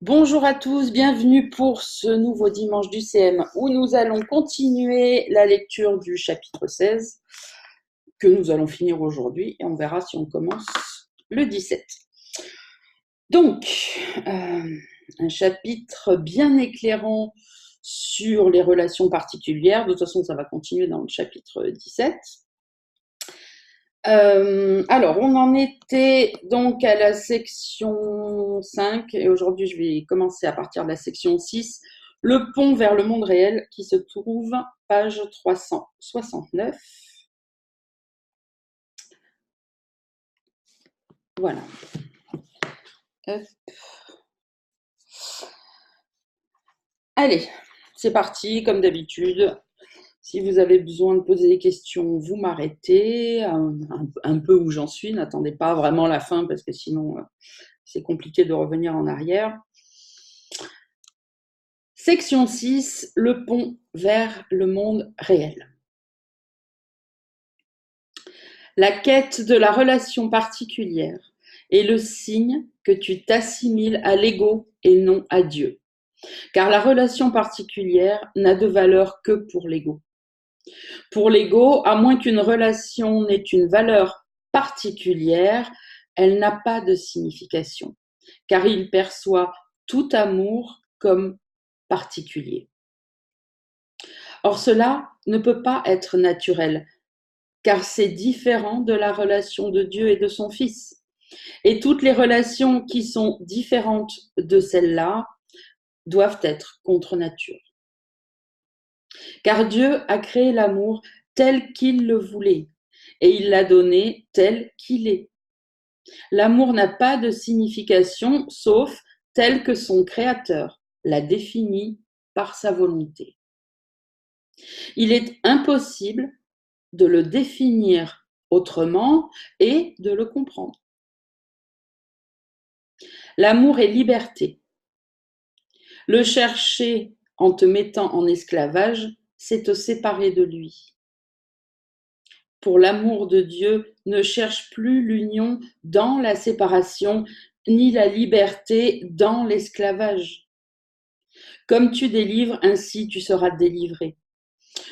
Bonjour à tous, bienvenue pour ce nouveau dimanche du CM où nous allons continuer la lecture du chapitre 16 que nous allons finir aujourd'hui et on verra si on commence le 17. Donc, un chapitre bien éclairant sur les relations particulières. De toute façon, ça va continuer dans le chapitre 17. Alors, on en était donc à la section 5 et aujourd'hui, je vais commencer à partir de la section 6, le pont vers le monde réel qui se trouve page 369. Voilà. Hop. Allez, c'est parti, comme d'habitude. Si vous avez besoin de poser des questions, vous m'arrêtez un peu où j'en suis. N'attendez pas vraiment la fin parce que sinon, c'est compliqué de revenir en arrière. Section 6, le pont vers le monde réel. La quête de la relation particulière est le signe que tu t'assimiles à l'ego et non à Dieu. Car la relation particulière n'a de valeur que pour l'ego. Pour l'ego, à moins qu'une relation n'ait une valeur particulière, elle n'a pas de signification, car il perçoit tout amour comme particulier. Or, cela ne peut pas être naturel, car c'est différent de la relation de Dieu et de son Fils. Et toutes les relations qui sont différentes de celle-là doivent être contre nature. Car Dieu a créé l'amour tel qu'il le voulait, et il l'a donné tel qu'il est. L'amour n'a pas de signification sauf tel que son Créateur l'a défini par sa volonté. Il est impossible de le définir autrement et de le comprendre. L'amour est liberté. Le chercher en te mettant en esclavage, c'est te séparer de lui. Pour l'amour de Dieu, ne cherche plus l'union dans la séparation, ni la liberté dans l'esclavage. Comme tu délivres, ainsi tu seras délivré.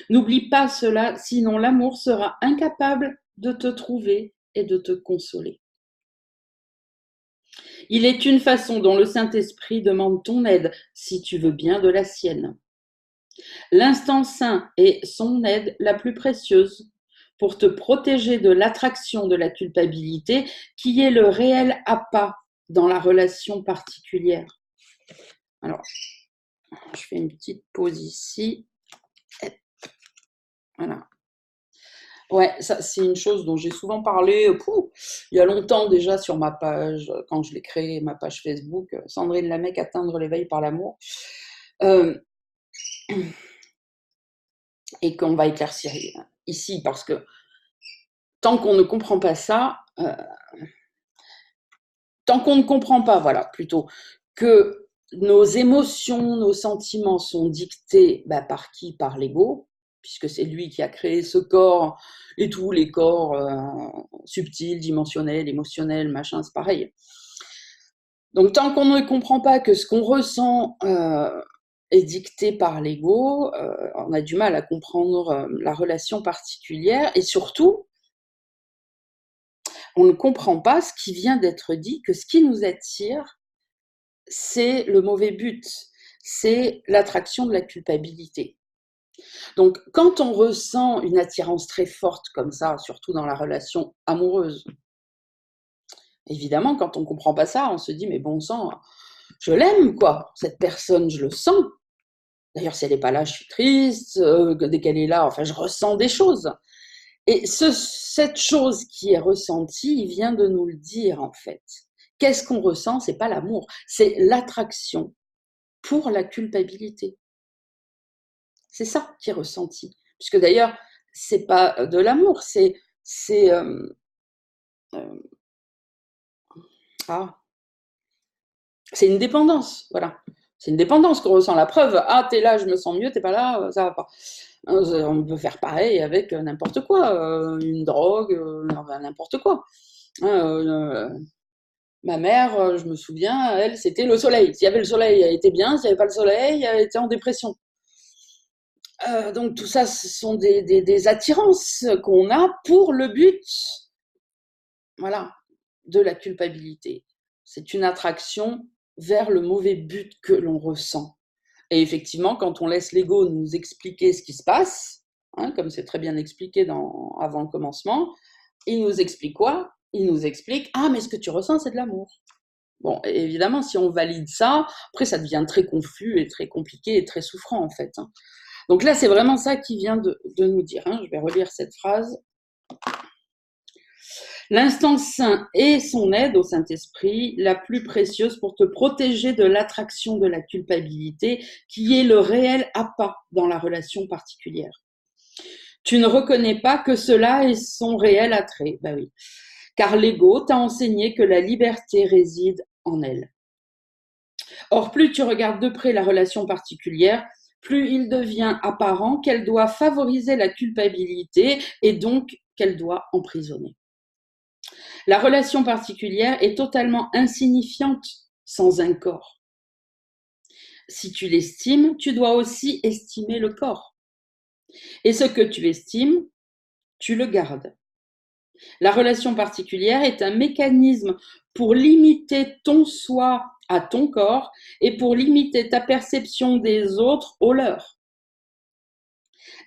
N'oublie pas cela, sinon l'amour sera incapable de te trouver et de te consoler. Il est une façon dont le Saint-Esprit demande ton aide, si tu veux bien de la sienne. L'instant saint est son aide la plus précieuse pour te protéger de l'attraction de la culpabilité qui est le réel appât dans la relation particulière. Alors, je fais une petite pause ici. Voilà. Ouais, ça c'est une chose dont j'ai souvent parlé, il y a longtemps déjà sur ma page, quand je l'ai créée, ma page Facebook, Sandrine Lamec, atteindre l'éveil par l'amour. Et qu'on va éclaircir ici, parce que tant qu'on ne comprend pas ça, tant qu'on ne comprend pas, voilà, plutôt, que nos émotions, nos sentiments sont dictés par qui? Par l'ego, puisque c'est lui qui a créé ce corps et tous les corps subtils, dimensionnels, émotionnels, machin, c'est pareil. Donc tant qu'on ne comprend pas que ce qu'on ressent est dicté par l'ego, on a du mal à comprendre la relation particulière et surtout, on ne comprend pas ce qui vient d'être dit, que ce qui nous attire, c'est le mauvais but, c'est l'attraction de la culpabilité. Donc, quand on ressent une attirance très forte comme ça, surtout dans la relation amoureuse, évidemment, quand on ne comprend pas ça, on se dit, mais bon sang, je l'aime, quoi, cette personne, je le sens. D'ailleurs, si elle n'est pas là, je suis triste, dès qu'elle est là, enfin, je ressens des choses. Et cette chose qui est ressentie, il vient de nous le dire, en fait. Qu'est-ce qu'on ressent? C'est pas l'amour, c'est l'attraction pour la culpabilité. C'est ça qui est ressenti. Puisque d'ailleurs, c'est pas de l'amour, c'est c'est une dépendance, voilà. C'est une dépendance qu'on ressent. La preuve, t'es là, je me sens mieux, t'es pas là, ça va pas. On peut faire pareil avec n'importe quoi, une drogue, n'importe quoi. Ma mère, je me souviens, elle, c'était le soleil. S'il y avait le soleil, elle était bien. S'il n'y avait pas le soleil, elle était en dépression. Donc tout ça, ce sont des attirances qu'on a pour le but, voilà, de la culpabilité. C'est une attraction vers le mauvais but que l'on ressent. Et effectivement, quand on laisse l'ego nous expliquer ce qui se passe, hein, comme c'est très bien expliqué avant le commencement, il nous explique quoi? Il nous explique, ah, mais ce que tu ressens, c'est de l'amour. Bon, évidemment, si on valide ça, après, ça devient très confus et très compliqué et très souffrant, en fait. Hein. Donc là, c'est vraiment ça qui vient de nous dire. Hein. Je vais relire cette phrase. L'instant saint est son aide au Saint-Esprit, la plus précieuse pour te protéger de l'attraction de la culpabilité, qui est le réel appât dans la relation particulière. Tu ne reconnais pas que cela est son réel attrait. Ben oui. Car l'ego t'a enseigné que la liberté réside en elle. Or, plus tu regardes de près la relation particulière, plus il devient apparent qu'elle doit favoriser la culpabilité et donc qu'elle doit emprisonner. La relation particulière est totalement insignifiante sans un corps. Si tu l'estimes, tu dois aussi estimer le corps. Et ce que tu estimes, tu le gardes. La relation particulière est un mécanisme pour limiter ton soi à ton corps et pour limiter ta perception des autres au leur.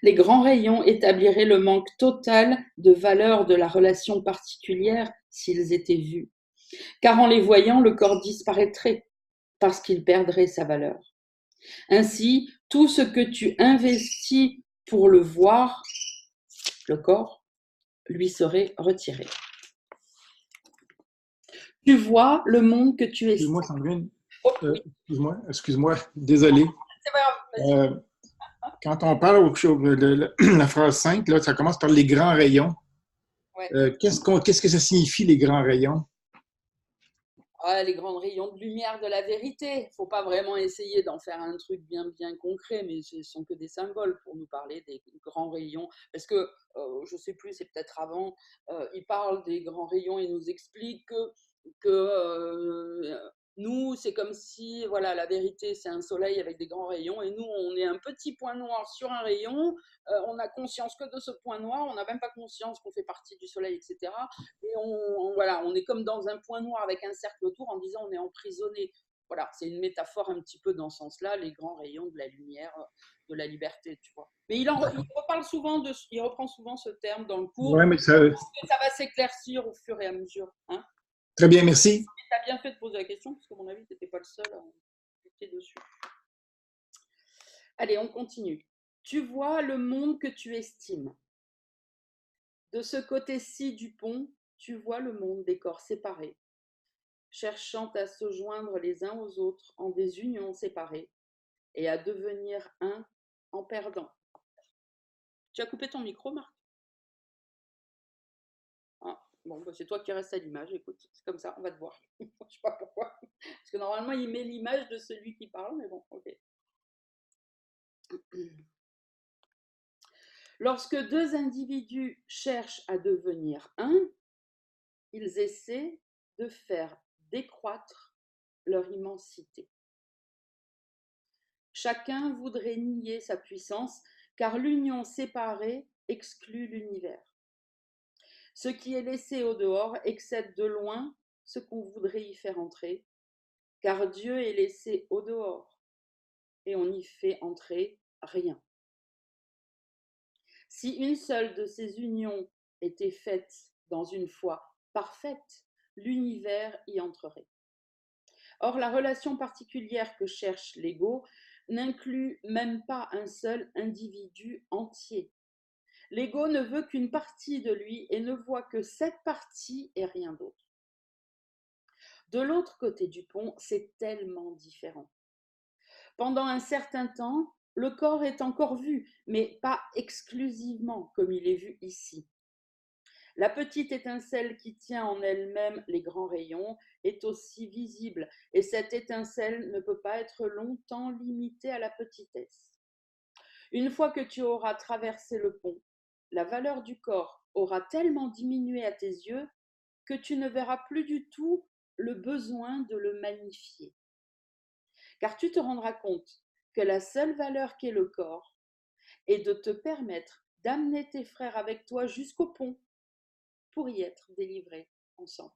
Les grands rayons établiraient le manque total de valeur de la relation particulière s'ils étaient vus, car en les voyant, le corps disparaîtrait parce qu'il perdrait sa valeur. Ainsi, tout ce que tu investis pour le voir, le corps, lui serait retiré. Tu vois le monde que tu estimes. Excuse-moi, Sandrine. Oh, oui. Excuse-moi, désolé. C'est pas grave, vas-y. Quand on parle de la phrase 5, là, ça commence par les grands rayons. Ouais. Qu'est-ce que ça signifie, les grands rayons? Ah, les grands rayons de lumière de la vérité. Il ne faut pas vraiment essayer d'en faire un truc bien concret, mais ce ne sont que des symboles pour nous parler des grands rayons. Parce que, je ne sais plus, c'est peut-être avant, il parle des grands rayons et nous explique que nous, c'est comme si, voilà, la vérité, c'est un soleil avec des grands rayons, et nous, on est un petit point noir sur un rayon, on n'a conscience que de ce point noir, on n'a même pas conscience qu'on fait partie du soleil, etc. Et voilà, on est comme dans un point noir avec un cercle autour en disant on est emprisonné. Voilà, c'est une métaphore un petit peu dans ce sens-là, les grands rayons de la lumière, de la liberté, tu vois. Mais il reparle souvent il reprend souvent ce terme dans le cours. Oui, mais ça, Ça va s'éclaircir au fur et à mesure. Hein. très bien, merci. Tu as bien fait de poser la question, parce qu'à mon avis, tu n'étais pas le seul à cliquer dessus. Allez, on continue. Tu vois le monde que tu estimes. De ce côté-ci du pont, tu vois le monde des corps séparés, cherchant à se joindre les uns aux autres en des unions séparées et à devenir un en perdant. Tu as coupé ton micro, Marc? Ah, bon, bah c'est toi qui restes à l'image, écoute, c'est comme ça, on va te voir. Je ne sais pas pourquoi. Parce que normalement, il met l'image de celui qui parle, mais bon, ok. Lorsque deux individus cherchent à devenir un, ils essaient de faire décroître leur immensité. Chacun voudrait nier sa puissance, car l'union séparée exclut l'univers. Ce qui est laissé au dehors excède de loin ce qu'on voudrait y faire entrer, car Dieu est laissé au dehors et on n'y fait entrer rien. Si une seule de ces unions était faite dans une foi parfaite, l'univers y entrerait. Or, la relation particulière que cherche l'ego n'inclut même pas un seul individu entier. L'ego ne veut qu'une partie de lui et ne voit que cette partie et rien d'autre. De l'autre côté du pont, c'est tellement différent. Pendant un certain temps, le corps est encore vu, mais pas exclusivement comme il est vu ici. La petite étincelle qui tient en elle-même les grands rayons est aussi visible, et cette étincelle ne peut pas être longtemps limitée à la petitesse. Une fois que tu auras traversé le pont, la valeur du corps aura tellement diminué à tes yeux que tu ne verras plus du tout le besoin de le magnifier. Car tu te rendras compte que la seule valeur qu'est le corps est de te permettre d'amener tes frères avec toi jusqu'au pont pour y être délivrés ensemble.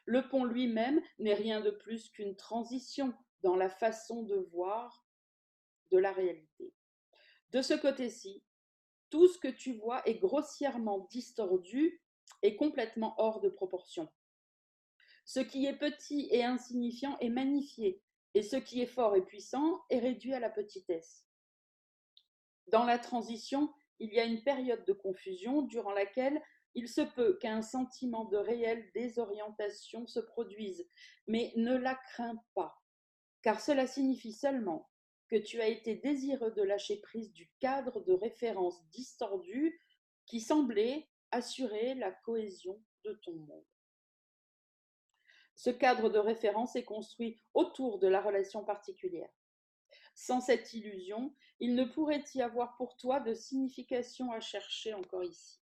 Le pont lui-même n'est rien de plus qu'une transition dans la façon de voir de la réalité. De ce côté-ci, tout ce que tu vois est grossièrement distordu et complètement hors de proportion. Ce qui est petit et insignifiant est magnifié, et ce qui est fort et puissant est réduit à la petitesse. Dans la transition, il y a une période de confusion durant laquelle il se peut qu'un sentiment de réelle désorientation se produise, mais ne la crains pas, car cela signifie seulement que tu as été désireux de lâcher prise du cadre de référence distordu qui semblait assurer la cohésion de ton monde. Ce cadre de référence est construit autour de la relation particulière. Sans cette illusion, il ne pourrait y avoir pour toi de signification à chercher encore ici.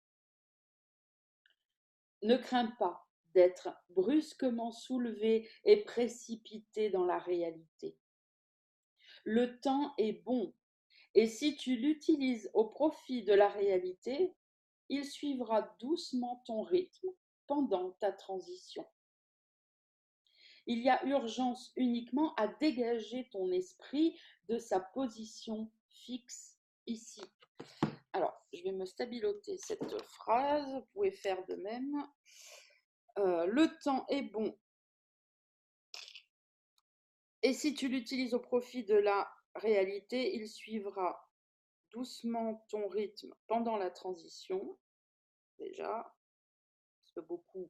Ne crains pas d'être brusquement soulevé et précipité dans la réalité. Le temps est bon, et si tu l'utilises au profit de la réalité, il suivra doucement ton rythme pendant ta transition. Il y a urgence uniquement à dégager ton esprit de sa position fixe ici. Alors, je vais me stabiloter cette phrase, vous pouvez faire de même. Le temps est bon. Et si tu l'utilises au profit de la réalité, il suivra doucement ton rythme pendant la transition, déjà, parce que beaucoup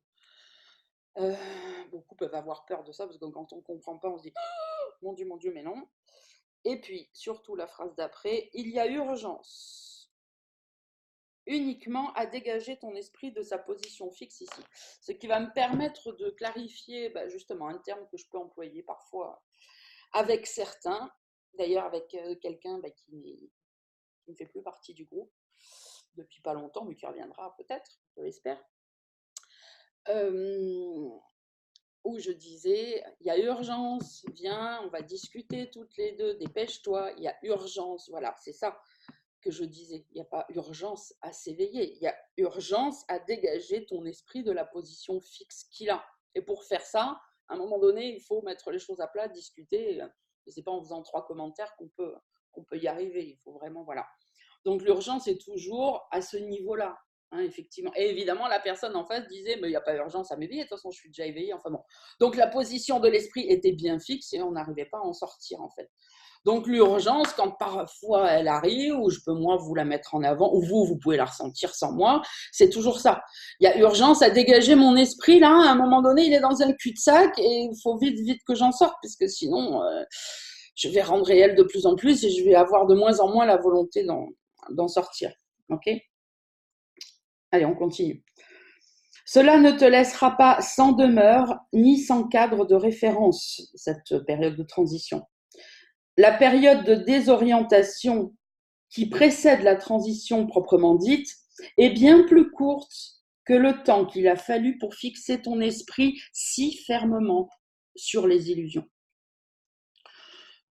peuvent avoir peur de ça, parce que quand on ne comprend pas, on se dit « Oh, mon Dieu, mais non ». Et puis, surtout la phrase d'après, il y a urgence uniquement à dégager ton esprit de sa position fixe ici. Ce qui va me permettre de clarifier justement un terme que je peux employer parfois avec certains, d'ailleurs avec quelqu'un qui ne fait plus partie du groupe depuis pas longtemps, mais qui reviendra peut-être, je l'espère. Où je disais, il y a urgence, viens, on va discuter toutes les deux, dépêche-toi, il y a urgence, voilà, c'est ça que je disais, il n'y a pas urgence à s'éveiller, il y a urgence à dégager ton esprit de la position fixe qu'il a. Et pour faire ça, à un moment donné, il faut mettre les choses à plat, discuter, et c'est pas en faisant 3 commentaires qu'on peut y arriver, il faut vraiment, voilà. Donc l'urgence est toujours à ce niveau-là. Hein, effectivement. Et évidemment, la personne en face disait, mais il n'y a pas urgence à m'éveiller, de toute façon, je suis déjà éveillée. Enfin bon. Donc la position de l'esprit était bien fixe et on n'arrivait pas à en sortir en fait. Donc l'urgence, quand parfois elle arrive, ou je peux moi vous la mettre en avant, ou vous pouvez la ressentir sans moi, c'est toujours ça. Il y a urgence à dégager mon esprit là, à un moment donné, il est dans un cul-de-sac et il faut vite que j'en sorte, parce que sinon, je vais rendre réel de plus en plus et je vais avoir de moins en moins la volonté d'en sortir. Ok ? Allez, on continue. Cela ne te laissera pas sans demeure ni sans cadre de référence, cette période de transition. La période de désorientation qui précède la transition proprement dite est bien plus courte que le temps qu'il a fallu pour fixer ton esprit si fermement sur les illusions.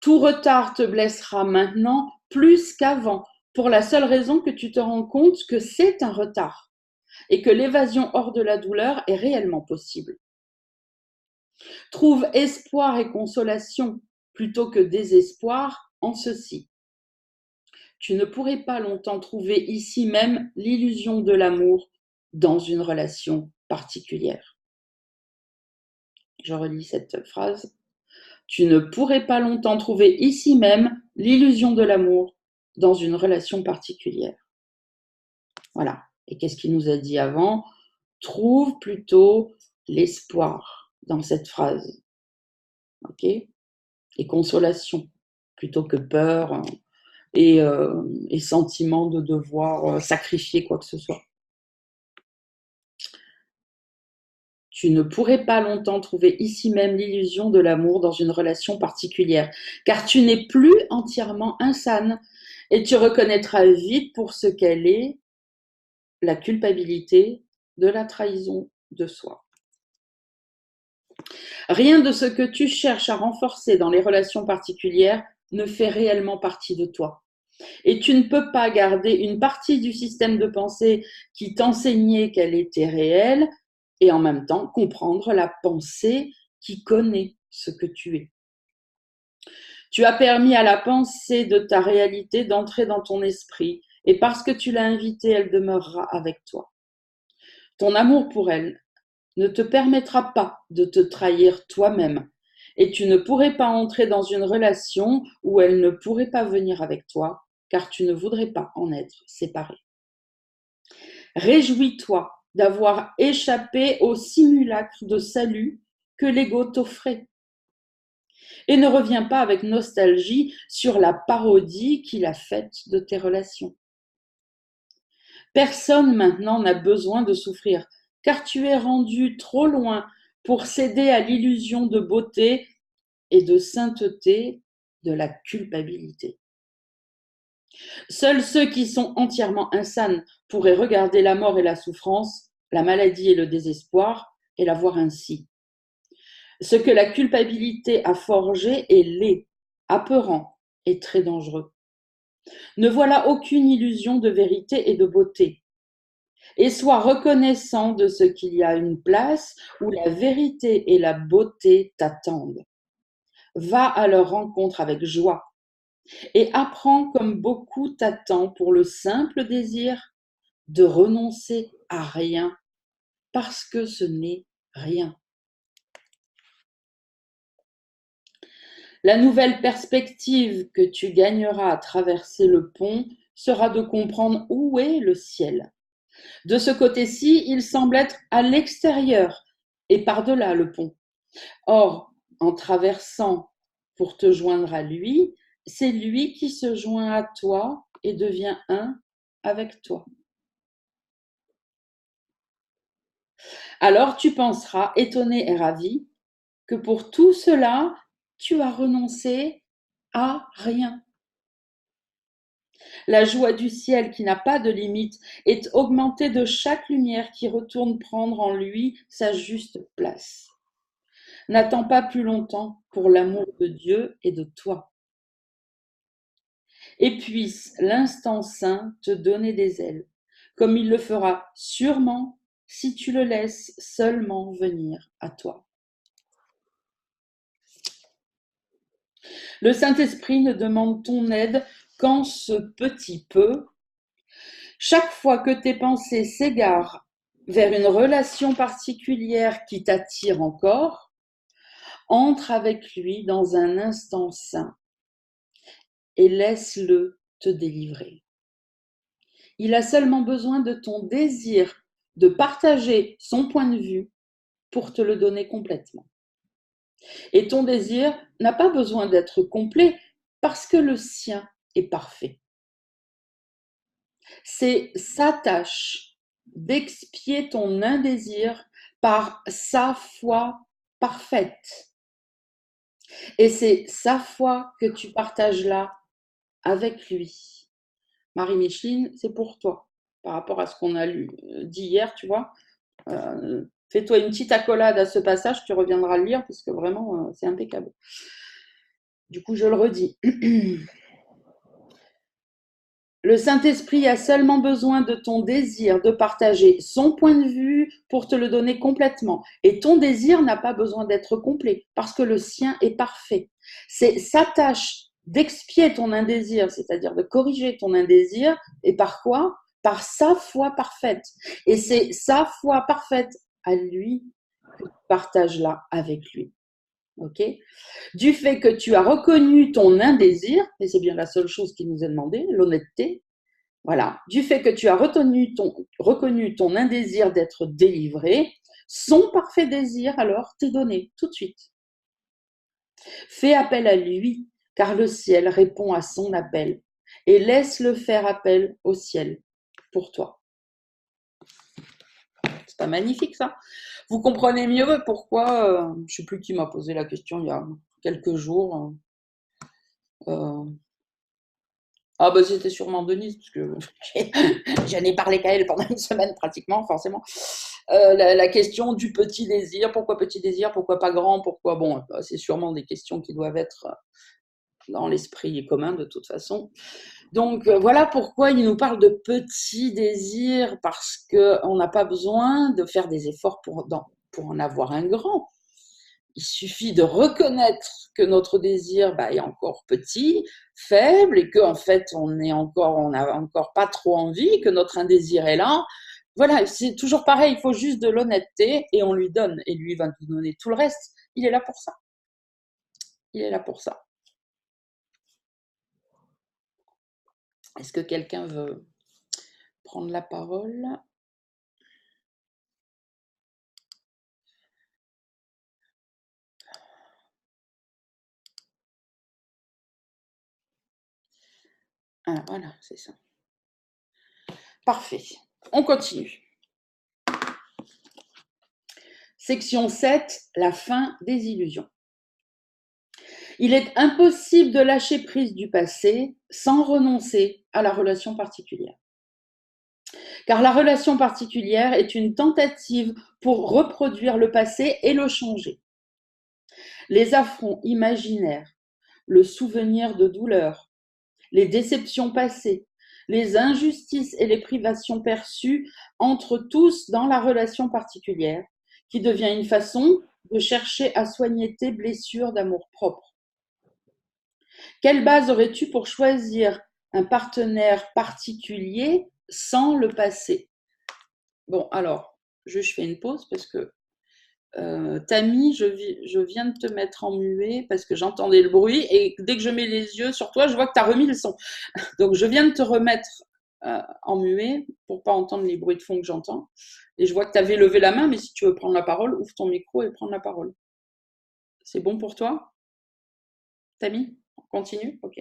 Tout retard te blessera maintenant plus qu'avant, pour la seule raison que tu te rends compte que c'est un retard et que l'évasion hors de la douleur est réellement possible. Trouve espoir et consolation plutôt que désespoir en ceci. Tu ne pourrais pas longtemps trouver ici même l'illusion de l'amour dans une relation particulière. Je relis cette phrase. Tu ne pourrais pas longtemps trouver ici même l'illusion de l'amour dans une relation particulière. Voilà. Et qu'est-ce qu'il nous a dit avant ? Trouve plutôt l'espoir dans cette phrase. Ok ? Et consolation, plutôt que peur et sentiment de devoir sacrifier quoi que ce soit. Tu ne pourrais pas longtemps trouver ici même l'illusion de l'amour dans une relation particulière, car tu n'es plus entièrement insane et tu reconnaîtras vite pour ce qu'elle est, la culpabilité de la trahison de soi. Rien de ce que tu cherches à renforcer dans les relations particulières ne fait réellement partie de toi. Et tu ne peux pas garder une partie du système de pensée qui t'enseignait qu'elle était réelle et en même temps comprendre la pensée qui connaît ce que tu es. Tu as permis à la pensée de ta réalité d'entrer dans ton esprit et parce que tu l'as invitée, elle demeurera avec toi. Ton amour pour elle ne te permettra pas de te trahir toi-même et tu ne pourrais pas entrer dans une relation où elle ne pourrait pas venir avec toi car tu ne voudrais pas en être séparé. Réjouis-toi d'avoir échappé au simulacre de salut que l'ego t'offrait. Et ne reviens pas avec nostalgie sur la parodie qu'il a faite de tes relations. Personne maintenant n'a besoin de souffrir, car tu es rendu trop loin pour céder à l'illusion de beauté et de sainteté de la culpabilité. Seuls ceux qui sont entièrement insanes pourraient regarder la mort et la souffrance, la maladie et le désespoir, et la voir ainsi. Ce que la culpabilité a forgé est laid, apeurant et très dangereux. Ne voilà aucune illusion de vérité et de beauté. Et sois reconnaissant de ce qu'il y a une place où la vérité et la beauté t'attendent. Va à leur rencontre avec joie et apprends comme beaucoup t'attend pour le simple désir de renoncer à rien parce que ce n'est rien. La nouvelle perspective que tu gagneras à traverser le pont sera de comprendre où est le ciel. De ce côté-ci, il semble être à l'extérieur et par-delà le pont. Or, en traversant pour te joindre à lui, c'est lui qui se joint à toi et devient un avec toi. Alors tu penseras, étonné et ravi, que pour tout cela, tu as renoncé à rien. La joie du ciel qui n'a pas de limite est augmentée de chaque lumière qui retourne prendre en lui sa juste place. N'attends pas plus longtemps pour l'amour de Dieu et de toi. Et puisse l'instant saint te donner des ailes, comme il le fera sûrement si tu le laisses seulement venir à toi. Le Saint-Esprit ne demande ton aide qu'en ce petit peu. Chaque fois que tes pensées s'égarent vers une relation particulière qui t'attire encore, entre avec lui dans un instant saint et laisse-le te délivrer. Il a seulement besoin de ton désir de partager son point de vue pour te le donner complètement. Et ton désir n'a pas besoin d'être complet parce que le sien est parfait. C'est sa tâche d'expier ton indésir par sa foi parfaite. Et c'est sa foi que tu partages là avec lui. Marie-Micheline, c'est pour toi. Par rapport à ce qu'on a dit hier, tu vois. Fais-toi une petite accolade à ce passage, tu reviendras le lire parce que vraiment, c'est impeccable. Du coup, je le redis. Le Saint-Esprit a seulement besoin de ton désir de partager son point de vue pour te le donner complètement. Et ton désir n'a pas besoin d'être complet parce que le sien est parfait. C'est sa tâche d'expier ton indésir, c'est-à-dire de corriger ton indésir. Et par quoi? Par sa foi parfaite. Et c'est sa foi parfaite à lui que tu partages là avec lui. Ok? Du fait que tu as reconnu ton indésir, et c'est bien la seule chose qui nous est demandée, l'honnêteté, voilà, du fait que tu as reconnu ton indésir d'être délivré, son parfait désir alors t'est donné tout de suite. Fais appel à lui, car le ciel répond à son appel, et laisse-le faire appel au ciel pour toi. C'est pas magnifique ça? Vous comprenez mieux pourquoi, je ne sais plus qui m'a posé la question il y a quelques jours. Ah bah c'était sûrement Denise, parce que j'en ai parlé qu'à elle pendant une semaine pratiquement, forcément. la question du petit désir, pourquoi petit désir, pourquoi pas grand, pourquoi… Bon, c'est sûrement des questions qui doivent être dans l'esprit commun de toute façon. Donc voilà pourquoi il nous parle de petits désirs, parce qu'on n'a pas besoin de faire des efforts pour en avoir un grand. Il suffit de reconnaître que notre désir est encore petit, faible, et qu'en fait on n'a encore pas trop envie, que notre indésir est là. Voilà, c'est toujours pareil, il faut juste de l'honnêteté et on lui donne, et lui va nous donner tout le reste. Il est là pour ça. Il est là pour ça. Est-ce que quelqu'un veut prendre la parole ? Ah, voilà, c'est ça. Parfait. On continue. Section 7, la fin des illusions. Il est impossible de lâcher prise du passé sans renoncer à la relation particulière. Car la relation particulière est une tentative pour reproduire le passé et le changer. Les affronts imaginaires, le souvenir de douleur, les déceptions passées, les injustices et les privations perçues entrent tous dans la relation particulière, qui devient une façon de chercher à soigner tes blessures d'amour-propre. Quelle base aurais-tu pour choisir un partenaire particulier sans le passé ? Bon, alors, je fais une pause parce que Tammy, je viens de te mettre en muet parce que j'entendais le bruit et dès que je mets les yeux sur toi, je vois que tu as remis le son. Donc, je viens de te remettre en muet pour ne pas entendre les bruits de fond que j'entends. Et je vois que tu avais levé la main, mais si tu veux prendre la parole, ouvre ton micro et prends la parole. C'est bon pour toi, Tammy ? On continue ? Ok.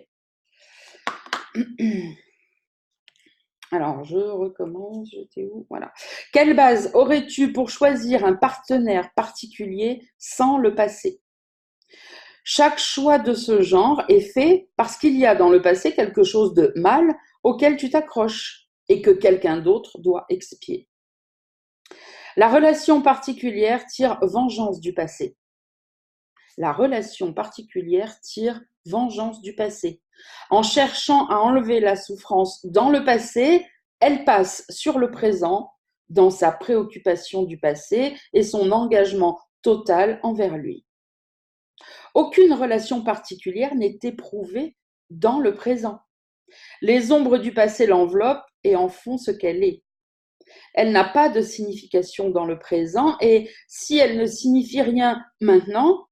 Alors, je recommence, j'étais où ? Voilà. Quelle base aurais-tu pour choisir un partenaire particulier sans le passé ? Chaque choix de ce genre est fait parce qu'il y a dans le passé quelque chose de mal auquel tu t'accroches et que quelqu'un d'autre doit expier. La relation particulière tire vengeance du passé. La relation particulière tire vengeance du passé. En cherchant à enlever la souffrance dans le passé, elle passe sur le présent dans sa préoccupation du passé et son engagement total envers lui. Aucune relation particulière n'est éprouvée dans le présent. Les ombres du passé l'enveloppent et en font ce qu'elle est. Elle n'a pas de signification dans le présent et si elle ne signifie rien maintenant,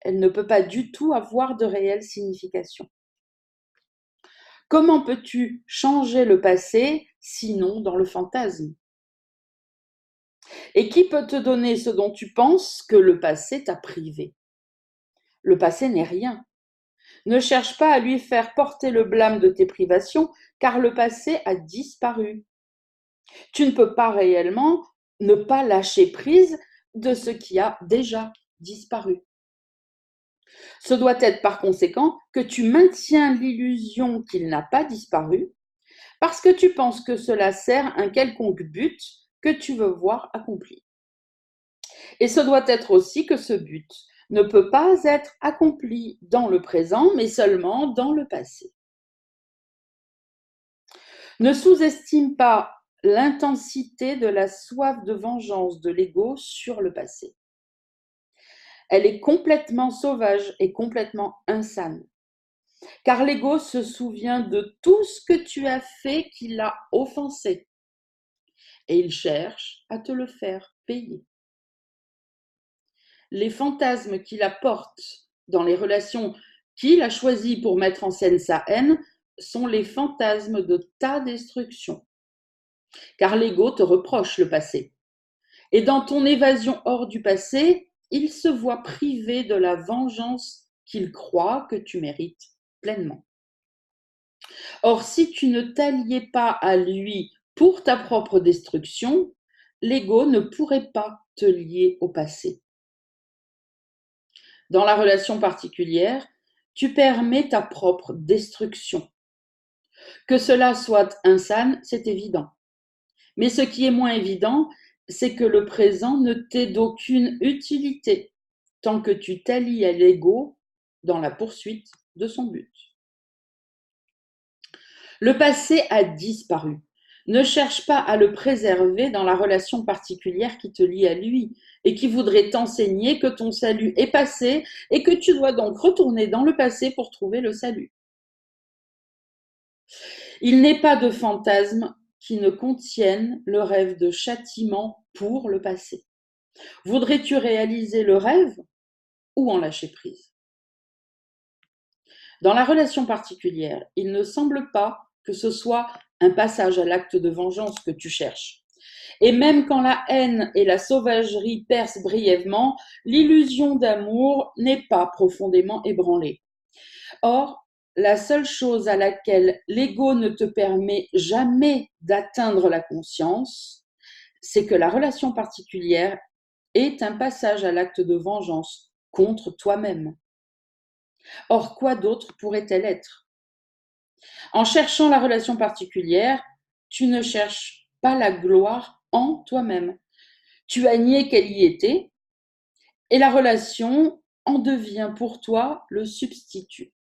elle ne peut pas du tout avoir de réelle signification. Comment peux-tu changer le passé sinon dans le fantasme ? Et qui peut te donner ce dont tu penses que le passé t'a privé ? Le passé n'est rien. Ne cherche pas à lui faire porter le blâme de tes privations, car le passé a disparu. Tu ne peux pas réellement ne pas lâcher prise de ce qui a déjà disparu. Ce doit être par conséquent que tu maintiens l'illusion qu'il n'a pas disparu, parce que tu penses que cela sert un quelconque but que tu veux voir accompli. Et ce doit être aussi que ce but ne peut pas être accompli dans le présent, mais seulement dans le passé. Ne sous-estime pas l'intensité de la soif de vengeance de l'ego sur le passé. Elle est complètement sauvage et complètement insane. Car l'ego se souvient de tout ce que tu as fait qui l'a offensé. Et il cherche à te le faire payer. Les fantasmes qu'il apporte dans les relations qu'il a choisies pour mettre en scène sa haine sont les fantasmes de ta destruction. Car l'ego te reproche le passé. Et dans ton évasion hors du passé, il se voit privé de la vengeance qu'il croit que tu mérites pleinement. Or, si tu ne t'alliais pas à lui pour ta propre destruction, l'ego ne pourrait pas te lier au passé. Dans la relation particulière, tu permets ta propre destruction. Que cela soit insane, c'est évident. Mais ce qui est moins évident, c'est que le présent ne t'est d'aucune utilité tant que tu t'allies à l'ego dans la poursuite de son but. Le passé a disparu. Ne cherche pas à le préserver dans la relation particulière qui te lie à lui et qui voudrait t'enseigner que ton salut est passé et que tu dois donc retourner dans le passé pour trouver le salut. Il n'est pas de fantasme qui ne contienne le rêve de châtiment pour le passé. Voudrais-tu réaliser le rêve ou en lâcher prise? Dans la relation particulière, il ne semble pas que ce soit un passage à l'acte de vengeance que tu cherches. Et même quand la haine et la sauvagerie percent brièvement, l'illusion d'amour n'est pas profondément ébranlée. Or, la seule chose à laquelle l'ego ne te permet jamais d'atteindre la conscience, c'est que la relation particulière est un passage à l'acte de vengeance contre toi-même. Or, quoi d'autre pourrait-elle être? En cherchant la relation particulière, tu ne cherches pas la gloire en toi-même. Tu as nié qu'elle y était et la relation en devient pour toi le substitut.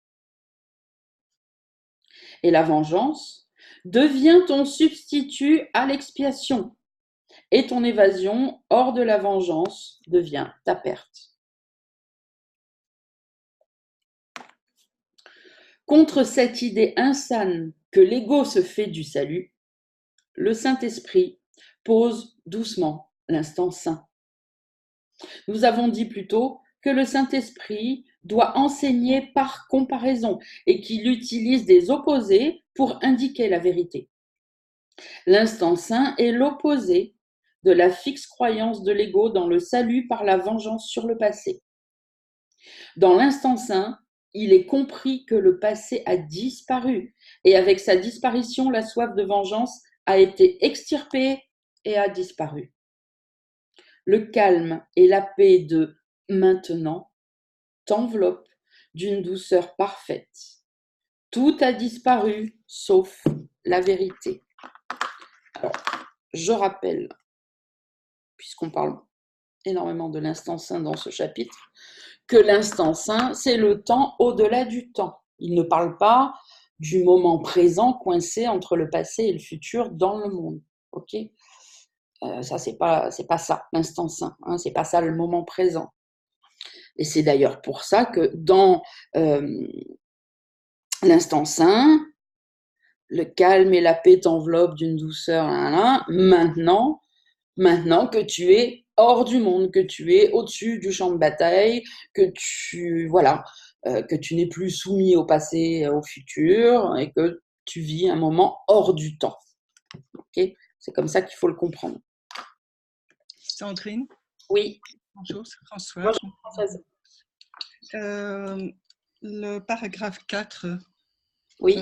Et la vengeance devient ton substitut à l'expiation. Et ton évasion hors de la vengeance devient ta perte. Contre cette idée insane que l'ego se fait du salut, le Saint-Esprit pose doucement l'instant saint. Nous avons dit plus tôt que le Saint-Esprit doit enseigner par comparaison et qu'il utilise des opposés pour indiquer la vérité. L'instant saint est l'opposé de la fixe croyance de l'ego dans le salut par la vengeance sur le passé. Dans l'instant saint, il est compris que le passé a disparu et avec sa disparition, la soif de vengeance a été extirpée et a disparu. Le calme et la paix de maintenant t'enveloppent d'une douceur parfaite. Tout a disparu sauf la vérité. Alors, je rappelle, puisqu'on parle énormément de l'instant saint dans ce chapitre, que l'instant saint, c'est le temps au-delà du temps. Il ne parle pas du moment présent coincé entre le passé et le futur dans le monde. Ok, ça, c'est pas ça, l'instant saint. Hein, c'est pas ça le moment présent. Et c'est d'ailleurs pour ça que dans l'instant saint, le calme et la paix t'enveloppent d'une douceur. Maintenant que tu es hors du monde, que tu es au-dessus du champ de bataille, que tu n'es plus soumis au passé, au futur, et que tu vis un moment hors du temps. Okay, c'est comme ça qu'il faut le comprendre. Sandrine? Oui. Bonjour, c'est François. Bonjour, Françoise. Le paragraphe 4. Oui.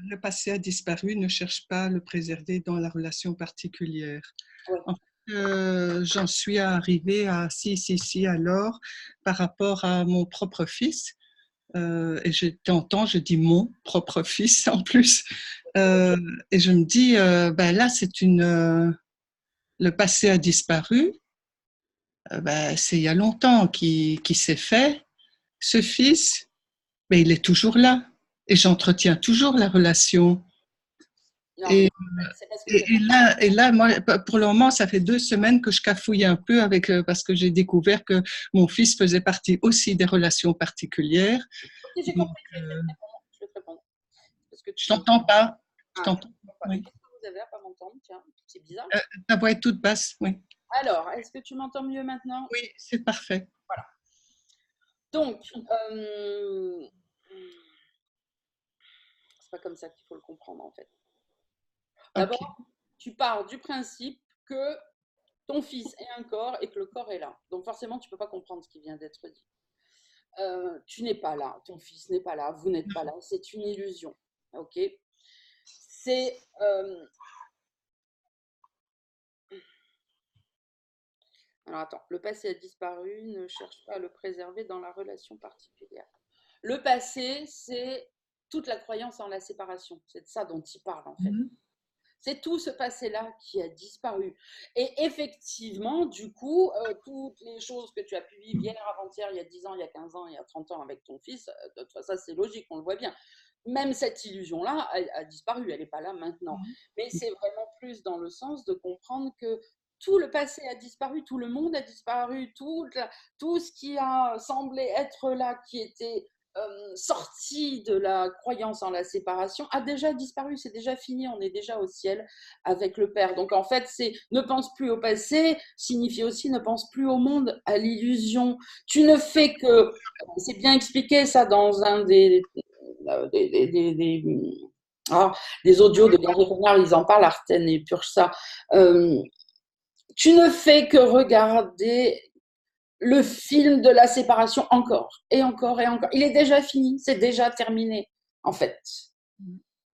Le passé a disparu, ne cherche pas à le préserver dans la relation particulière. Oui. En fait, j'en suis arrivée à si, alors, par rapport à mon propre fils. Et je t'entends, je dis mon propre fils en plus. Et je me dis, là, le passé a disparu. C'est il y a longtemps qu'il s'est fait. Ce fils, il est toujours là. Et j'entretiens toujours la relation. Non, et là, moi, pour le moment, ça fait 2 semaines que je cafouille un peu parce que j'ai découvert que mon fils faisait partie aussi des relations particulières. Ok, j'ai compris. Je vais te répondre. Parce que Je t'entends pas. Je t'entends. Oui. Qu'est-ce que vous avez à pas m'entendre? Tiens, c'est bizarre. Ta voix est toute basse, oui. Alors, est-ce que tu m'entends mieux maintenant? Oui, c'est parfait. Voilà. Donc, c'est pas comme ça qu'il faut le comprendre en fait. D'abord, tu pars du principe que ton fils est un corps et que le corps est là. Donc forcément, tu ne peux pas comprendre ce qui vient d'être dit. Tu n'es pas là, ton fils n'est pas là, vous n'êtes pas là, c'est une illusion. Ok. C'est alors attends, le passé a disparu, ne cherche pas à le préserver dans la relation particulière. Le passé, c'est toute la croyance en la séparation. C'est de ça dont il parle en fait. C'est tout ce passé-là qui a disparu. Et effectivement, du coup, toutes les choses que tu as pu vivre hier, avant-hier, il y a 10 ans, il y a 15 ans, il y a 30 ans avec ton fils, de toute façon, ça c'est logique, on le voit bien. Même cette illusion-là a disparu, elle n'est pas là maintenant. Mais c'est vraiment plus dans le sens de comprendre que tout le passé a disparu, tout le monde a disparu, tout ce qui a semblé être là, qui était sorti de la croyance en la séparation, a déjà disparu, c'est déjà fini, on est déjà au ciel avec le Père. Donc en fait, c'est ne pense plus au passé, signifie aussi ne pense plus au monde, à l'illusion. Tu ne fais que, c'est bien expliqué ça dans un des audios de Gary Renard, ils en parlent, Arten et Pursa. Tu ne fais que regarder le film de la séparation encore et encore et encore. Il est déjà fini, c'est déjà terminé, en fait.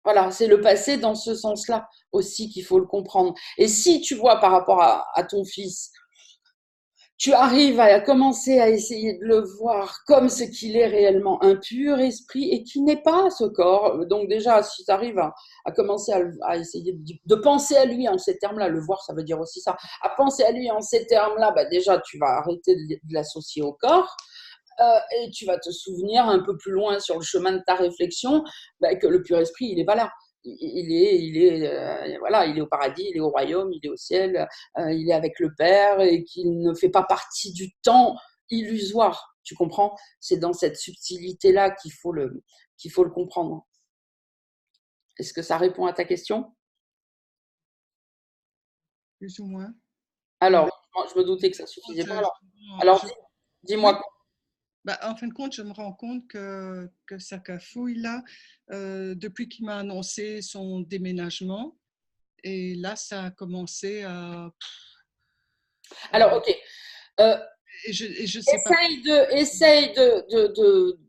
Voilà, c'est le passé dans ce sens-là aussi qu'il faut le comprendre. Et si tu vois par rapport à ton fils, tu arrives à commencer à essayer de le voir comme ce qu'il est réellement, un pur esprit, et qui n'est pas ce corps. Donc déjà, si tu arrives à commencer à essayer de penser à lui en ces termes-là, le voir, ça veut dire aussi ça, à penser à lui en ces termes-là, bah déjà, tu vas arrêter de l'associer au corps. Et tu vas te souvenir un peu plus loin sur le chemin de ta réflexion bah, que le pur esprit, il n'est pas là. Voilà, il est au paradis, il est au royaume, il est au ciel, il est avec le Père et qu'il ne fait pas partie du temps illusoire. Tu comprends? C'est dans cette subtilité-là qu'il faut le comprendre. Est-ce que ça répond à ta question? Plus ou moins. Alors, je me doutais que ça suffisait pas. Alors dis-moi. Bah, en fin de compte, je me rends compte que ça cafouille là, depuis qu'il m'a annoncé son déménagement. Et là, ça a commencé à... Alors, ok. Et je sais pas. Essaye de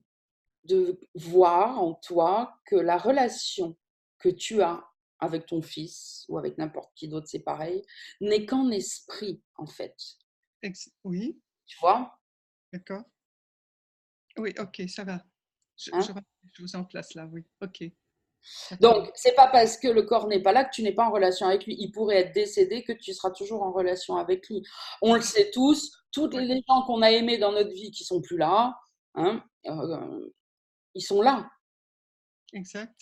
voir en toi que la relation que tu as avec ton fils ou avec n'importe qui d'autre, c'est pareil, n'est qu'en esprit, en fait. Oui. Tu vois? D'accord. Oui, ok, ça va. Hein? Je vous en place là, oui. Ok. Donc, c'est pas parce que le corps n'est pas là que tu n'es pas en relation avec lui. Il pourrait être décédé que tu seras toujours en relation avec lui. On le sait tous, toutes les gens qu'on a aimés dans notre vie qui sont plus là, hein, ils sont là. Exact.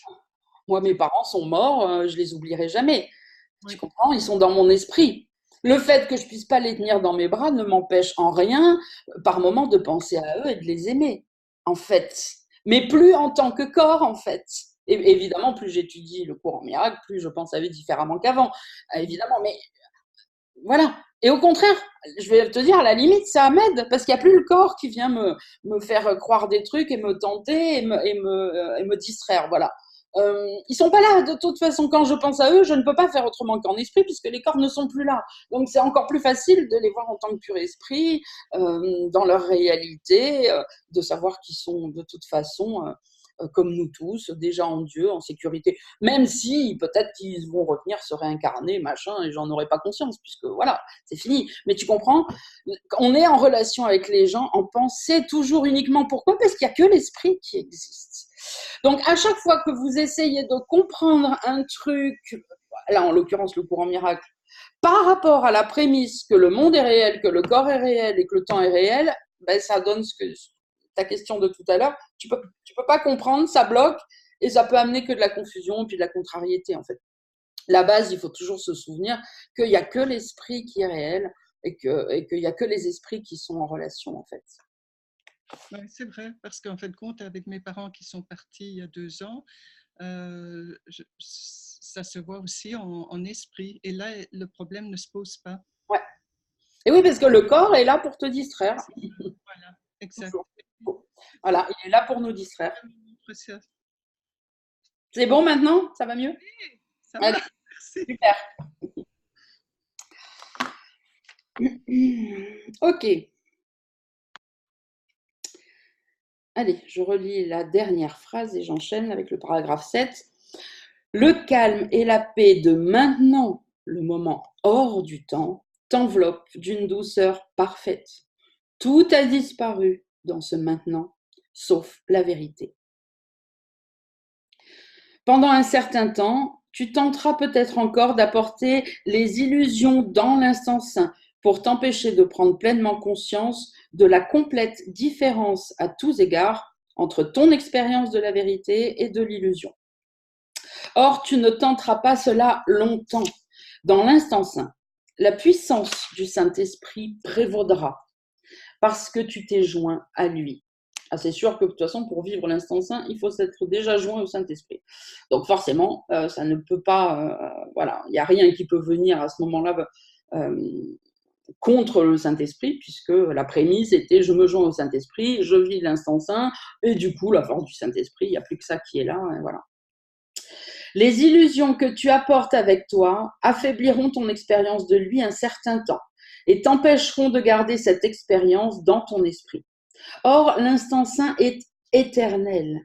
Moi, mes parents sont morts, je les oublierai jamais. Oui. Tu comprends? Ils sont dans mon esprit. Le fait que je puisse pas les tenir dans mes bras ne m'empêche en rien, par moment, de penser à eux et de les aimer, en fait. Mais plus en tant que corps, en fait. Et évidemment, plus j'étudie le cours en miracle, plus je pense à eux différemment qu'avant, évidemment. Mais voilà. Et au contraire, je vais te dire, à la limite, ça m'aide, parce qu'il n'y a plus le corps qui vient me faire croire des trucs et me tenter et me distraire. Voilà. Ils sont pas là. De toute façon, quand je pense à eux, je ne peux pas faire autrement qu'en esprit, puisque les corps ne sont plus là. Donc, c'est encore plus facile de les voir en tant que pur esprit, dans leur réalité, de savoir qu'ils sont de toute façon, comme nous tous, déjà en Dieu, en sécurité. Même si peut-être qu'ils vont revenir se réincarner, machin, et j'en aurai pas conscience, puisque voilà, c'est fini. Mais tu comprends, on est en relation avec les gens, en pensée toujours uniquement. Pourquoi? Parce qu'il n'y a que l'esprit qui existe. Donc, à chaque fois que vous essayez de comprendre un truc, là, en l'occurrence, le courant miracle, par rapport à la prémisse que le monde est réel, que le corps est réel et que le temps est réel, ben, ça donne ce que ta question de tout à l'heure. Tu peux pas comprendre, ça bloque et ça peut amener que de la confusion et puis de la contrariété, en fait. La base, il faut toujours se souvenir qu'il n'y a que l'esprit qui est réel et qu'il n'y a que les esprits qui sont en relation, en fait. Oui, c'est vrai, parce qu'en fin de compte, avec mes parents qui sont partis il y a 2 ans, ça se voit aussi en esprit. Et là, le problème ne se pose pas. Ouais. Et oui, parce que le corps est là pour te distraire. Voilà, exact. Voilà, il est là pour nous distraire. Précieux. C'est bon maintenant? Ça va mieux? Oui, ça va. Allez, Merci. super. Ok. Allez, je relis la dernière phrase et j'enchaîne avec le paragraphe 7. Le calme et la paix de maintenant, le moment hors du temps, t'enveloppe d'une douceur parfaite. Tout a disparu dans ce maintenant, sauf la vérité. Pendant un certain temps, tu tenteras peut-être encore d'apporter les illusions dans l'instant saint pour t'empêcher de prendre pleinement conscience de la complète différence à tous égards entre ton expérience de la vérité et de l'illusion. Or, tu ne tenteras pas cela longtemps. Dans l'instant saint, la puissance du Saint-Esprit prévaudra parce que tu t'es joint à lui. Ah, c'est sûr que de toute façon, pour vivre l'instant saint, il faut s'être déjà joint au Saint-Esprit. Donc forcément, ça ne peut pas, voilà, il n'y a rien qui peut venir à ce moment-là contre le Saint-Esprit, puisque la prémisse était je me joins au Saint-Esprit, je vis l'instant saint, et du coup, la force du Saint-Esprit, il n'y a plus que ça qui est là, et voilà. Les illusions que tu apportes avec toi affaibliront ton expérience de lui un certain temps et t'empêcheront de garder cette expérience dans ton esprit. Or, l'instant saint est éternel.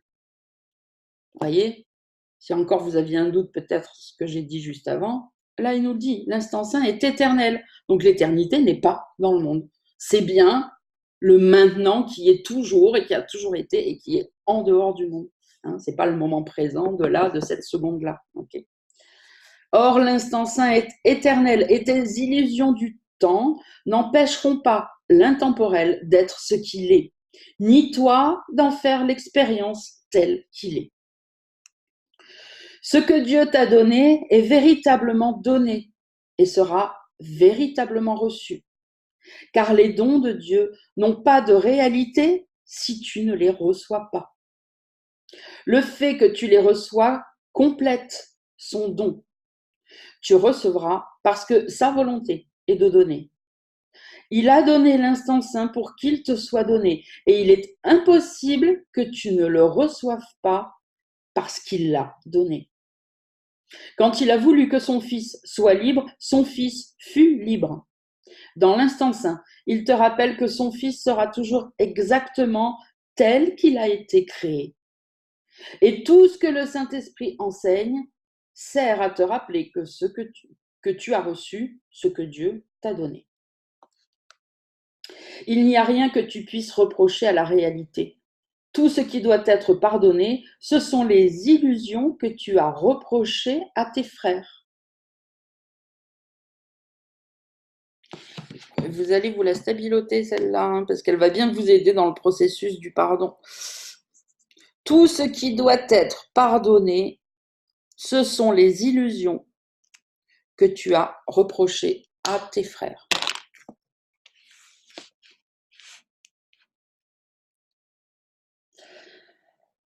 Voyez, si encore vous aviez un doute, peut-être ce que j'ai dit juste avant, là il nous dit, l'instant saint est éternel. Donc l'éternité n'est pas dans le monde. C'est bien le maintenant qui est toujours et qui a toujours été et qui est en dehors du monde. Hein, ce n'est pas le moment présent de là, de cette seconde-là. Okay. Or, l'instant saint est éternel et tes illusions du temps n'empêcheront pas l'intemporel d'être ce qu'il est, ni toi d'en faire l'expérience telle qu'il est. Ce que Dieu t'a donné est véritablement donné et sera véritablement reçu, car les dons de Dieu n'ont pas de réalité si tu ne les reçois pas. Le fait que tu les reçois complète son don. Tu recevras parce que sa volonté est de donner. Il a donné l'instant saint pour qu'il te soit donné et il est impossible que tu ne le reçoives pas parce qu'il l'a donné. Quand il a voulu que son fils soit libre, son fils fut libre. Dans l'instant saint, il te rappelle que son fils sera toujours exactement tel qu'il a été créé. Et tout ce que le Saint-Esprit enseigne sert à te rappeler que tu as reçu ce que Dieu t'a donné. Il n'y a rien que tu puisses reprocher à la réalité. Tout ce qui doit être pardonné, ce sont les illusions que tu as reprochées à tes frères. Vous allez vous la stabiloter celle-là, hein, parce qu'elle va bien vous aider dans le processus du pardon. Tout ce qui doit être pardonné, ce sont les illusions que tu as reprochées à tes frères.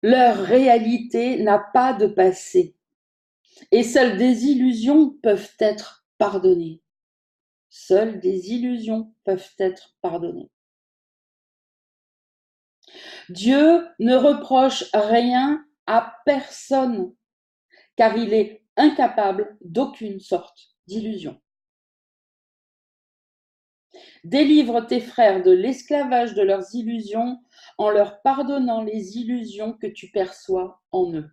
Leur réalité n'a pas de passé et seules des illusions peuvent être pardonnées. Seules des illusions peuvent être pardonnées. Dieu ne reproche rien à personne car il est incapable d'aucune sorte d'illusion. Délivre tes frères de l'esclavage de leurs illusions en leur pardonnant les illusions que tu perçois en eux.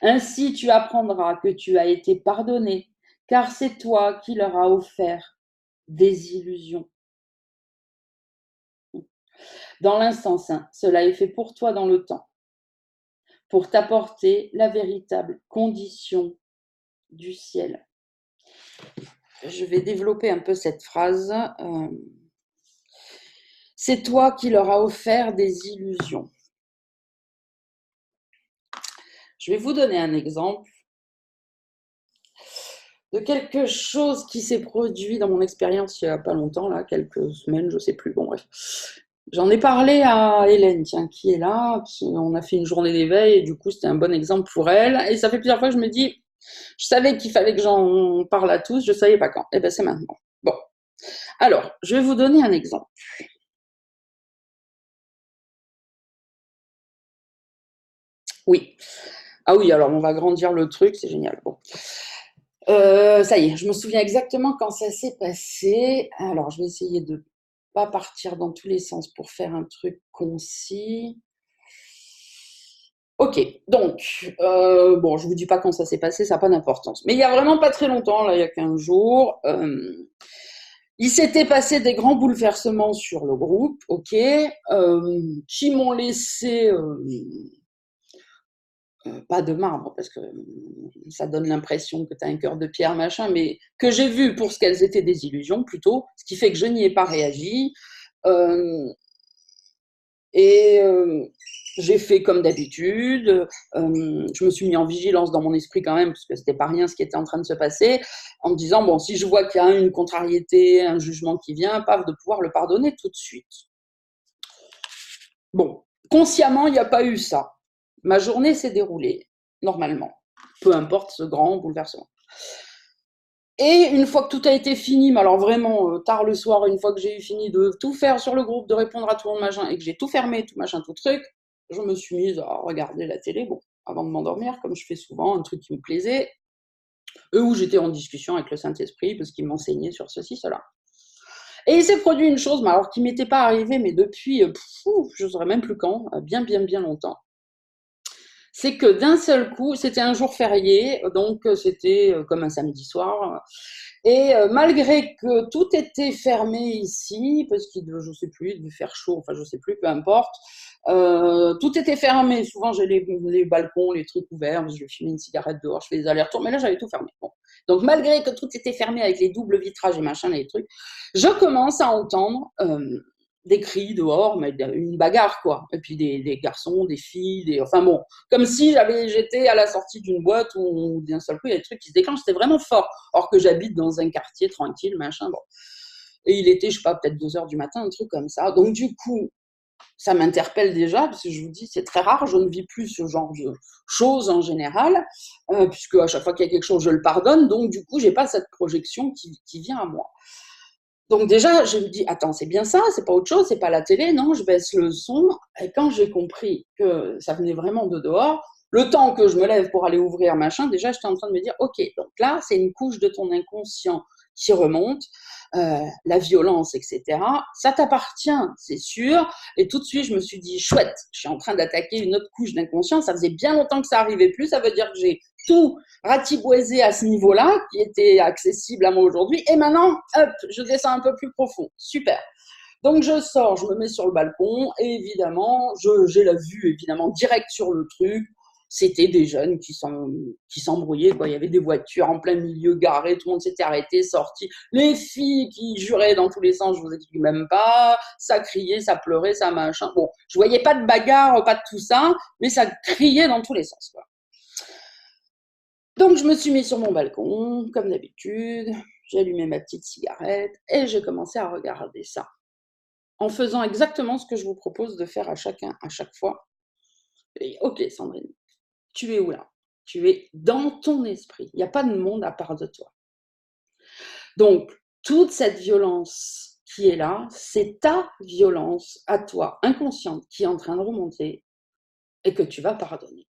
Ainsi tu apprendras que tu as été pardonné, car c'est toi qui leur as offert des illusions. Dans l'instant saint, cela est fait pour toi dans le temps, pour t'apporter la véritable condition du ciel. Je vais développer un peu cette phrase. C'est toi qui leur as offert des illusions. Je vais vous donner un exemple de quelque chose qui s'est produit dans mon expérience il n'y a pas longtemps, là, quelques semaines, je ne sais plus, bon bref. J'en ai parlé à Hélène, tiens, qui est là, on a fait une journée d'éveil, et du coup c'était un bon exemple pour elle, et ça fait plusieurs fois que je me dis, je savais qu'il fallait que j'en parle à tous, je ne savais pas quand, et bien c'est maintenant. Bon, alors, je vais vous donner un exemple. Oui. Ah oui, alors on va agrandir le truc, c'est génial. Bon. Ça y est, je me souviens exactement quand ça s'est passé. Alors, je vais essayer de ne pas partir dans tous les sens pour faire un truc concis. Ok, donc, bon, je ne vous dis pas quand ça s'est passé, ça n'a pas d'importance. Mais il n'y a vraiment pas très longtemps, là, il y a 15 jours, il s'était passé des grands bouleversements sur le groupe, ok, qui m'ont laissé pas de marbre, parce que ça donne l'impression que tu as un cœur de pierre, machin, mais que j'ai vu pour ce qu'elles étaient des illusions, plutôt, ce qui fait que je n'y ai pas réagi. Euh, et j'ai fait comme d'habitude. Je me suis mis en vigilance dans mon esprit quand même, parce que c'était pas rien ce qui était en train de se passer, en me disant, bon, si je vois qu'il y a une contrariété, un jugement qui vient, paf, de pouvoir le pardonner tout de suite. Bon, consciemment, il n'y a pas eu ça. Ma journée s'est déroulée normalement, peu importe ce grand bouleversement. Et une fois que tout a été fini, mais alors vraiment tard le soir, une fois que j'ai eu fini de tout faire sur le groupe, de répondre à tout le monde, machin, et que j'ai tout fermé, tout machin, tout truc, je me suis mise à regarder la télé, bon, avant de m'endormir, comme je fais souvent, un truc qui me plaisait, où j'étais en discussion avec le Saint-Esprit, parce qu'il m'enseignait sur ceci, cela. Et il s'est produit une chose, mais alors qui m'était pas arrivée, mais depuis, je ne saurais même plus quand, bien, bien, bien longtemps. C'est que d'un seul coup, c'était un jour férié, donc c'était comme un samedi soir. Et malgré que tout était fermé ici, parce qu'il devait, je sais plus, il devait faire chaud, enfin je sais plus, peu importe, tout était fermé. Souvent j'ai les balcons, les trucs ouverts, je fumais une cigarette dehors, je fais des allers-retours, mais là j'avais tout fermé. Bon. Donc malgré que tout était fermé avec les doubles vitrages et machin, les trucs, je commence à entendre des cris dehors, mais une bagarre quoi. Et puis des garçons, des filles, enfin bon, comme si j'étais à la sortie d'une boîte où d'un seul coup il y a des trucs qui se déclenchent, c'était vraiment fort. Or que j'habite dans un quartier tranquille, machin, bon. Et il était, je sais pas, peut-être 2h du matin, un truc comme ça. Donc du coup, ça m'interpelle déjà, parce que je vous dis, c'est très rare, je ne vis plus ce genre de choses en général, puisque à chaque fois qu'il y a quelque chose, je le pardonne, donc du coup, j'ai pas cette projection qui vient à moi. Donc déjà, je me dis, attends, c'est bien ça, c'est pas autre chose, c'est pas la télé, non, je baisse le son. Et quand j'ai compris que ça venait vraiment de dehors, le temps que je me lève pour aller ouvrir machin, déjà, j'étais en train de me dire, ok, donc là, c'est une couche de ton inconscient qui remonte, la violence, etc. Ça t'appartient, c'est sûr. Et tout de suite, je me suis dit, chouette, je suis en train d'attaquer une autre couche d'inconscient. Ça faisait bien longtemps que ça arrivait plus. Ça veut dire que j'ai tout ratiboisé à ce niveau-là, qui était accessible à moi aujourd'hui. Et maintenant, hop, je descends un peu plus profond. Super. Donc je sors, je me mets sur le balcon et évidemment, j'ai la vue évidemment direct sur le truc. C'était des jeunes qui s'embrouillaient, quoi. Il y avait des voitures en plein milieu garées, tout le monde s'était arrêté, sorti. Les filles qui juraient dans tous les sens, je vous explique même pas. Ça criait, ça pleurait, ça machin. Bon, je voyais pas de bagarre, pas de tout ça, mais ça criait dans tous les sens, quoi. Donc je me suis mis sur mon balcon, comme d'habitude. J'ai allumé ma petite cigarette et j'ai commencé à regarder ça, en faisant exactement ce que je vous propose de faire à chacun, à chaque fois. Et, ok, Sandrine, tu es où là? Tu es dans ton esprit. Il n'y a pas de monde à part de toi. Donc, toute cette violence qui est là, c'est ta violence à toi, inconsciente, qui est en train de remonter et que tu vas pardonner.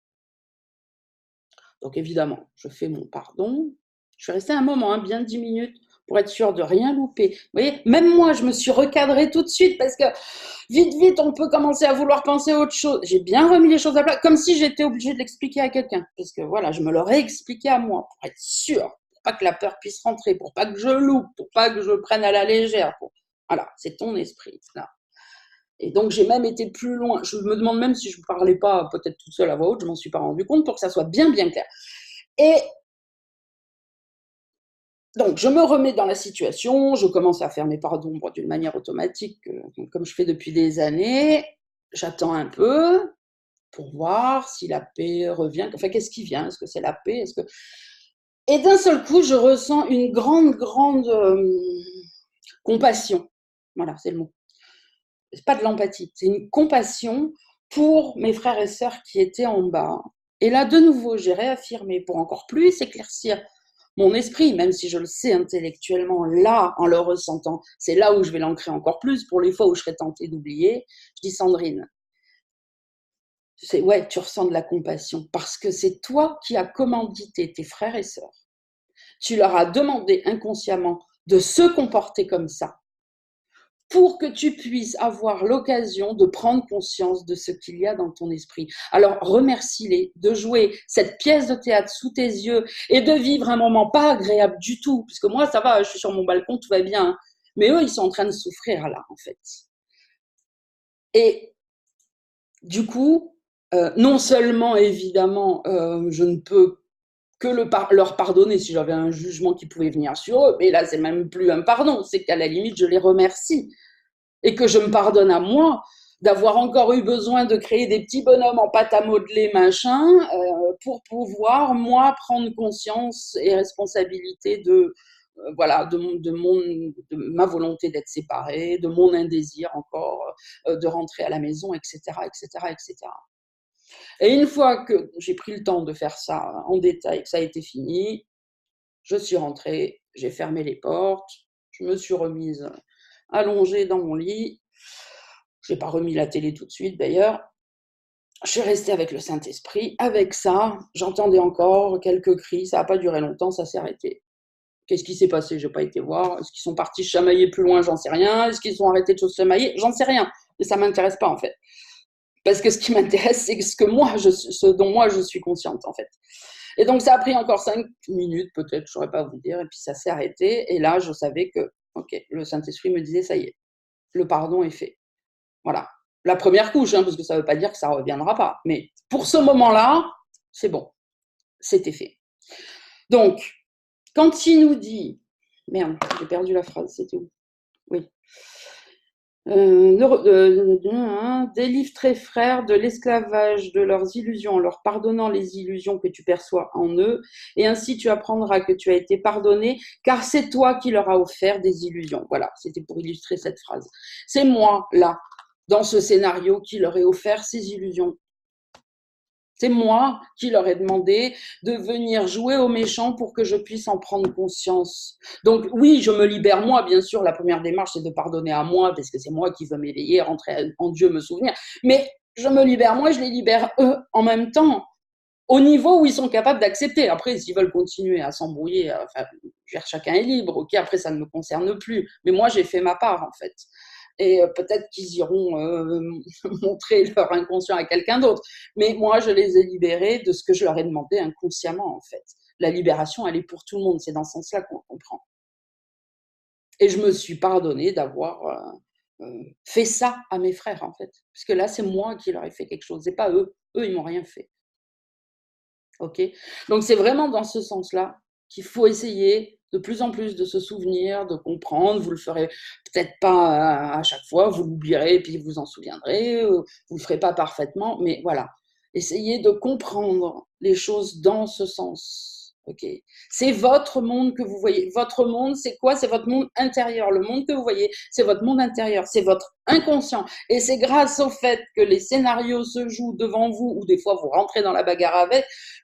Donc, évidemment, je fais mon pardon. Je suis restée un moment, bien 10 minutes, pour être sûre de rien louper. Vous voyez, même moi, je me suis recadrée tout de suite parce que vite, on peut commencer à vouloir penser à autre chose. J'ai bien remis les choses à plat, comme si j'étais obligée de l'expliquer à quelqu'un. Parce que voilà, je me l'aurais expliqué à moi, pour être sûre, pour pas que la peur puisse rentrer, pour pas que je loupe, pour pas que je prenne à la légère. Voilà, c'est ton esprit, là. Et donc, j'ai même été plus loin. Je me demande même si je ne parlais pas peut-être toute seule à voix haute, je ne m'en suis pas rendu compte, pour que ça soit bien, bien clair. Et donc, je me remets dans la situation, je commence à faire mes pardons d'une manière automatique, comme je fais depuis des années. J'attends un peu pour voir si la paix revient. Enfin, qu'est-ce qui vient? Est-ce que c'est la paix? Et d'un seul coup, je ressens une grande compassion. Voilà, c'est le mot. C'est pas de l'empathie, c'est une compassion pour mes frères et sœurs qui étaient en bas. Et là, de nouveau, j'ai réaffirmé pour encore plus éclaircir mon esprit, même si je le sais intellectuellement, là, en le ressentant, c'est là où je vais l'ancrer encore plus, pour les fois où je serais tentée d'oublier. Je dis, Sandrine, ouais, tu ressens de la compassion, parce que c'est toi qui as commandité tes frères et sœurs. Tu leur as demandé inconsciemment de se comporter comme ça, pour que tu puisses avoir l'occasion de prendre conscience de ce qu'il y a dans ton esprit. Alors, remercie-les de jouer cette pièce de théâtre sous tes yeux et de vivre un moment pas agréable du tout, puisque moi, ça va, je suis sur mon balcon, tout va bien, hein. Mais eux, ils sont en train de souffrir là, en fait. Et du coup, Non seulement, évidemment, je ne peux que leur pardonner si j'avais un jugement qui pouvait venir sur eux, mais là, c'est même plus un pardon, c'est qu'à la limite, je les remercie et que je me pardonne à moi d'avoir encore eu besoin de créer des petits bonhommes en pâte à modeler, machin, pour pouvoir, moi, prendre conscience et responsabilité voilà, de ma volonté d'être séparée, de mon indésir encore, de rentrer à la maison, etc., etc., etc. Et une fois que j'ai pris le temps de faire ça en détail, que ça a été fini, je suis rentrée, j'ai fermé les portes, je me suis remise allongée dans mon lit. Je n'ai pas remis la télé tout de suite d'ailleurs. Je suis restée avec le Saint-Esprit. Avec ça, j'entendais encore quelques cris. Ça n'a pas duré longtemps, ça s'est arrêté. Qu'est-ce qui s'est passé? Je n'ai pas été voir. Est-ce qu'ils sont partis chamailler plus loin? J'en sais rien. Est-ce qu'ils ont arrêté de se chamailler? J'en sais rien. Mais ça ne m'intéresse pas en fait. Parce que ce qui m'intéresse, c'est ce dont moi je suis consciente en fait. Et donc ça a pris encore 5 minutes peut-être, je ne saurais pas vous dire. Et puis ça s'est arrêté. Et là, je savais que, ok, le Saint-Esprit me disait, ça y est, le pardon est fait. Voilà. La première couche, hein, parce que ça ne veut pas dire que ça ne reviendra pas. Mais pour ce moment-là, c'est bon. C'était fait. Donc, quand il nous dit... Merde, j'ai perdu la phrase, c'était où? Oui. Délivre tes frères de l'esclavage de leurs illusions en leur pardonnant les illusions que tu perçois en eux, et ainsi tu apprendras que tu as été pardonné, car c'est toi qui leur as offert des illusions. Voilà, c'était pour illustrer cette phrase. C'est moi, là, dans ce scénario, qui leur ai offert ces illusions. C'est moi qui leur ai demandé de venir jouer aux méchants pour que je puisse en prendre conscience. Donc oui, je me libère moi, bien sûr, la première démarche, c'est de pardonner à moi, parce que c'est moi qui veux m'éveiller, rentrer en Dieu, me souvenir. Mais je me libère moi et je les libère eux en même temps, au niveau où ils sont capables d'accepter. Après, s'ils veulent continuer à s'embrouiller, enfin, chacun est libre, ok, après ça ne me concerne plus. Mais moi, j'ai fait ma part, en fait. Et peut-être qu'ils iront montrer leur inconscient à quelqu'un d'autre. Mais moi, je les ai libérés de ce que je leur ai demandé inconsciemment, en fait. La libération, elle est pour tout le monde. C'est dans ce sens-là qu'on comprend. Et je me suis pardonnée d'avoir fait ça à mes frères, en fait. Parce que là, c'est moi qui leur ai fait quelque chose. C'est pas eux. Eux, ils m'ont rien fait. Ok? Donc, c'est vraiment dans ce sens-là qu'il faut essayer de plus en plus de se souvenir, de comprendre. Vous le ferez peut-être pas à chaque fois, vous l'oublierez et puis vous en souviendrez, vous le ferez pas parfaitement, mais voilà. Essayez de comprendre les choses dans ce sens. Ok. C'est votre monde que vous voyez. Votre monde, c'est quoi? C'est votre monde intérieur. Le monde que vous voyez, c'est votre monde intérieur. C'est votre inconscient. Et c'est grâce au fait que les scénarios se jouent devant vous, ou des fois vous rentrez dans la bagarre avec,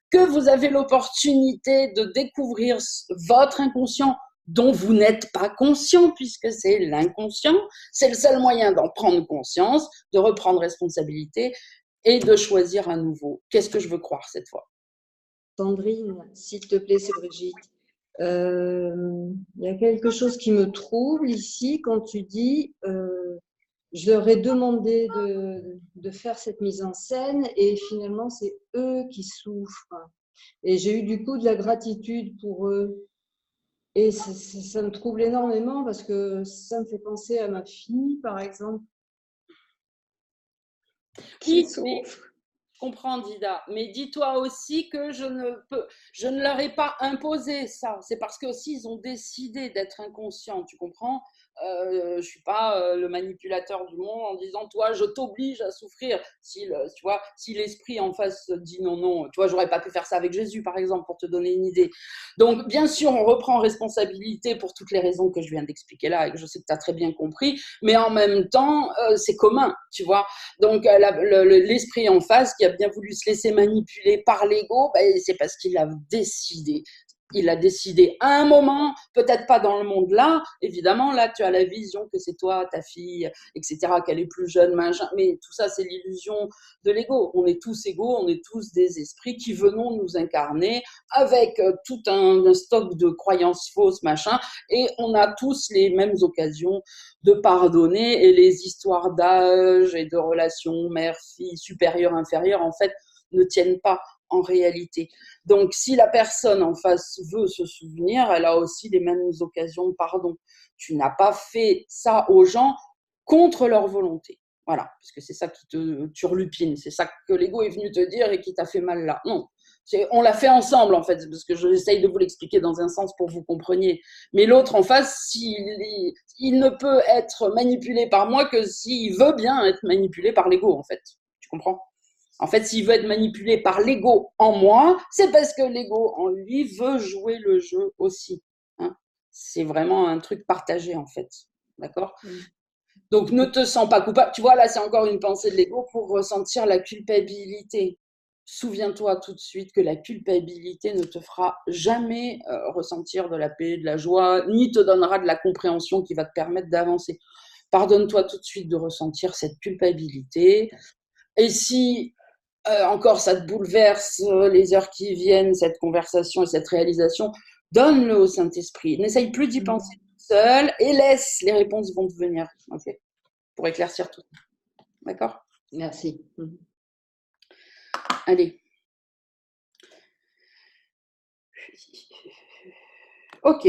que vous avez l'opportunité de découvrir votre inconscient dont vous n'êtes pas conscient, puisque c'est l'inconscient. C'est le seul moyen d'en prendre conscience, de reprendre responsabilité et de choisir à nouveau. Qu'est-ce que je veux croire cette fois? Sandrine, s'il te plaît, c'est Brigitte. Il y a quelque chose qui me trouble ici quand tu dis je leur ai demandé de faire cette mise en scène et finalement c'est eux qui souffrent. Et j'ai eu du coup de la gratitude pour eux. Et ça me trouble énormément parce que ça me fait penser à ma fille, par exemple, qui souffre. Je comprends, Dida, mais dis-toi aussi que je ne leur ai pas imposé ça. C'est parce que aussi ils ont décidé d'être inconscients, tu comprends? Je suis pas le manipulateur du monde en disant toi je t'oblige à souffrir. Tu vois, si l'esprit en face dit non, non, tu vois, j'aurais pas pu faire ça avec Jésus par exemple pour te donner une idée. Donc bien sûr on reprend responsabilité pour toutes les raisons que je viens d'expliquer là et que je sais que tu as très bien compris, mais en même temps c'est commun, tu vois. Donc l'esprit en face qui a bien voulu se laisser manipuler par l'ego, ben, c'est parce qu'il a décidé. Il a décidé à un moment, peut-être pas dans le monde là, évidemment, là tu as la vision que c'est toi, ta fille, etc., qu'elle est plus jeune, machin, mais tout ça c'est l'illusion de l'ego. On est tous égaux, on est tous des esprits qui venons nous incarner avec tout un stock de croyances fausses, machin, et on a tous les mêmes occasions de pardonner, et les histoires d'âge et de relations mère-fille, supérieure-inférieure, en fait, ne tiennent pas en réalité. Donc, si la personne en face veut se souvenir, elle a aussi les mêmes occasions de pardon. Tu n'as pas fait ça aux gens contre leur volonté. Voilà, parce que c'est ça qui te turlupine, c'est ça que l'ego est venu te dire et qui t'a fait mal là. Non, on l'a fait ensemble en fait, parce que j'essaye de vous l'expliquer dans un sens pour que vous compreniez. Mais l'autre en face, il ne peut être manipulé par moi que s'il veut bien être manipulé par l'ego en fait. Tu comprends? En fait, s'il veut être manipulé par l'ego en moi, c'est parce que l'ego en lui veut jouer le jeu aussi. Hein, c'est vraiment un truc partagé en fait. D'accord? Donc, ne te sens pas coupable. Tu vois, là, c'est encore une pensée de l'ego pour ressentir la culpabilité. Souviens-toi tout de suite que la culpabilité ne te fera jamais ressentir de la paix, de la joie, ni te donnera de la compréhension qui va te permettre d'avancer. Pardonne-toi tout de suite de ressentir cette culpabilité. Et si encore ça te bouleverse les heures qui viennent, cette conversation et cette réalisation, donne-le au Saint-Esprit. N'essaye plus d'y penser seul et laisse, les réponses vont te venir, okay, pour éclaircir tout. D'accord? Merci. Allez. Ok,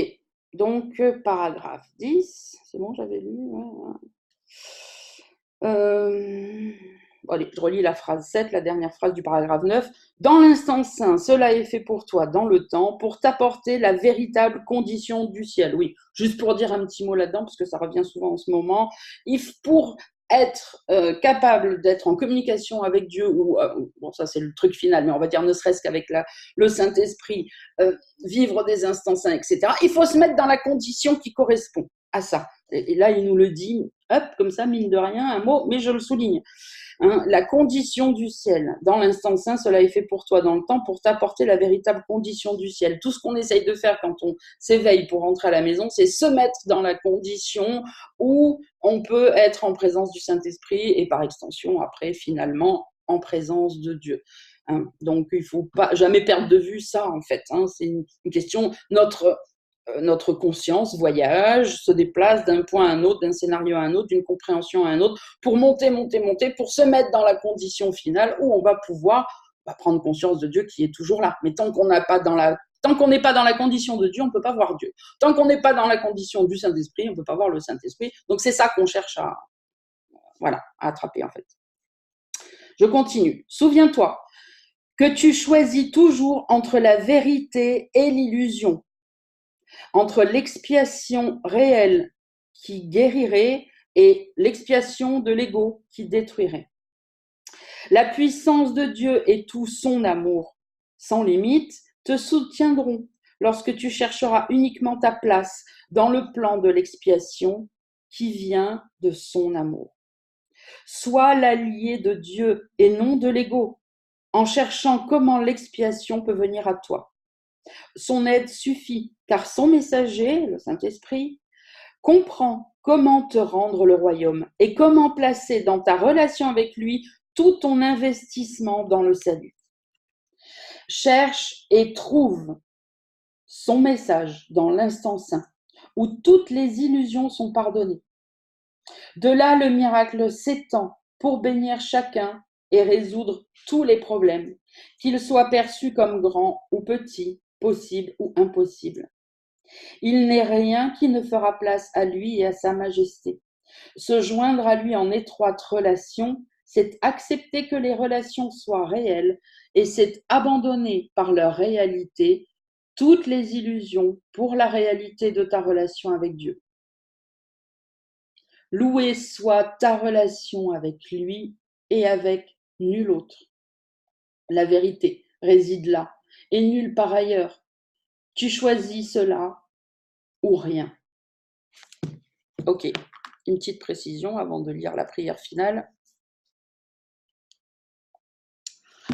donc paragraphe 10, c'est bon, j'avais lu. Bon, allez, je relis la phrase 7, la dernière phrase du paragraphe 9. Dans l'instant saint, cela est fait pour toi dans le temps, pour t'apporter la véritable condition du ciel. Oui, juste pour dire un petit mot là-dedans, parce que ça revient souvent en ce moment. Pour être capable d'être en communication avec Dieu, ou bon, ça c'est le truc final, mais on va dire ne serait-ce qu'avec le Saint-Esprit, vivre des instants saints, etc., il faut se mettre dans la condition qui correspond à ça. Et là, il nous le dit, hop, comme ça, mine de rien, un mot, mais je le souligne. Hein, la condition du ciel. Dans l'instant saint, cela est fait pour toi dans le temps, pour t'apporter la véritable condition du ciel. Tout ce qu'on essaye de faire quand on s'éveille pour rentrer à la maison, c'est se mettre dans la condition où on peut être en présence du Saint-Esprit et par extension, après, finalement, en présence de Dieu. Hein, donc, il ne faut pas jamais perdre de vue ça, en fait. Hein, c'est une question, notre conscience voyage, se déplace d'un point à un autre, d'un scénario à un autre, d'une compréhension à un autre, pour monter, pour se mettre dans la condition finale où on va pouvoir prendre conscience de Dieu qui est toujours là. Mais tant qu'on n'est pas dans la condition de Dieu, on ne peut pas voir Dieu. Tant qu'on n'est pas dans la condition du Saint-Esprit, on ne peut pas voir le Saint-Esprit. Donc c'est ça qu'on cherche à attraper en fait. Je continue. Souviens-toi que tu choisis toujours entre la vérité et l'illusion, entre l'expiation réelle qui guérirait et l'expiation de l'ego qui détruirait. La puissance de Dieu et tout son amour, sans limite, te soutiendront lorsque tu chercheras uniquement ta place dans le plan de l'expiation qui vient de son amour. Sois l'allié de Dieu et non de l'ego, en cherchant comment l'expiation peut venir à toi. Son aide suffit, car son messager, le Saint-Esprit, comprend comment te rendre le royaume et comment placer dans ta relation avec lui tout ton investissement dans le salut. Cherche et trouve son message dans l'instant saint, où toutes les illusions sont pardonnées. De là, le miracle s'étend pour bénir chacun et résoudre tous les problèmes, qu'ils soient perçus comme grands ou petits, possibles ou impossibles. Il n'est rien qui ne fera place à lui et à sa majesté. Se joindre à lui en étroite relation, c'est accepter que les relations soient réelles et c'est abandonner par leur réalité toutes les illusions pour la réalité de ta relation avec Dieu. Loué soit ta relation avec lui et avec nul autre. La vérité réside là et nulle part ailleurs. Tu choisis cela ou rien. Ok, une petite précision avant de lire la prière finale.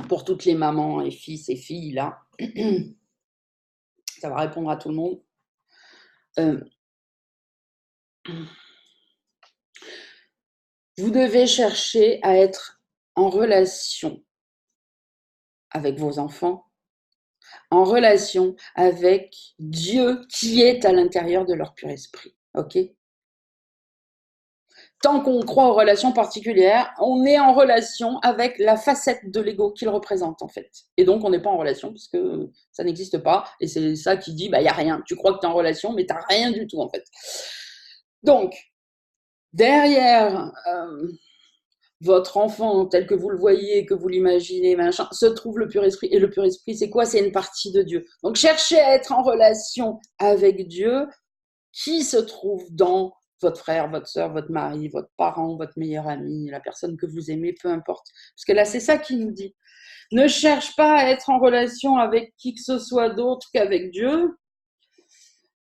Pour toutes les mamans et fils et filles là, ça va répondre à tout le monde. Vous devez chercher à être en relation avec vos enfants, en relation avec Dieu qui est à l'intérieur de leur pur esprit. Ok ? Tant qu'on croit aux relations particulières, on est en relation avec la facette de l'ego qu'il représente en fait. Et donc on n'est pas en relation parce que ça n'existe pas. Et c'est ça qui dit, il n'y a rien. Tu crois que tu es en relation, mais tu n'as rien du tout en fait. Donc, derrière votre enfant tel que vous le voyez, que vous l'imaginez, machin, se trouve le pur esprit. Et le pur esprit, c'est quoi? C'est une partie de Dieu. Donc cherchez à être en relation avec Dieu qui se trouve dans votre frère, votre soeur, votre mari, votre parent, votre meilleur ami, la personne que vous aimez, peu importe. Parce que là, c'est ça qu'il nous dit. Ne cherche pas à être en relation avec qui que ce soit d'autre qu'avec Dieu.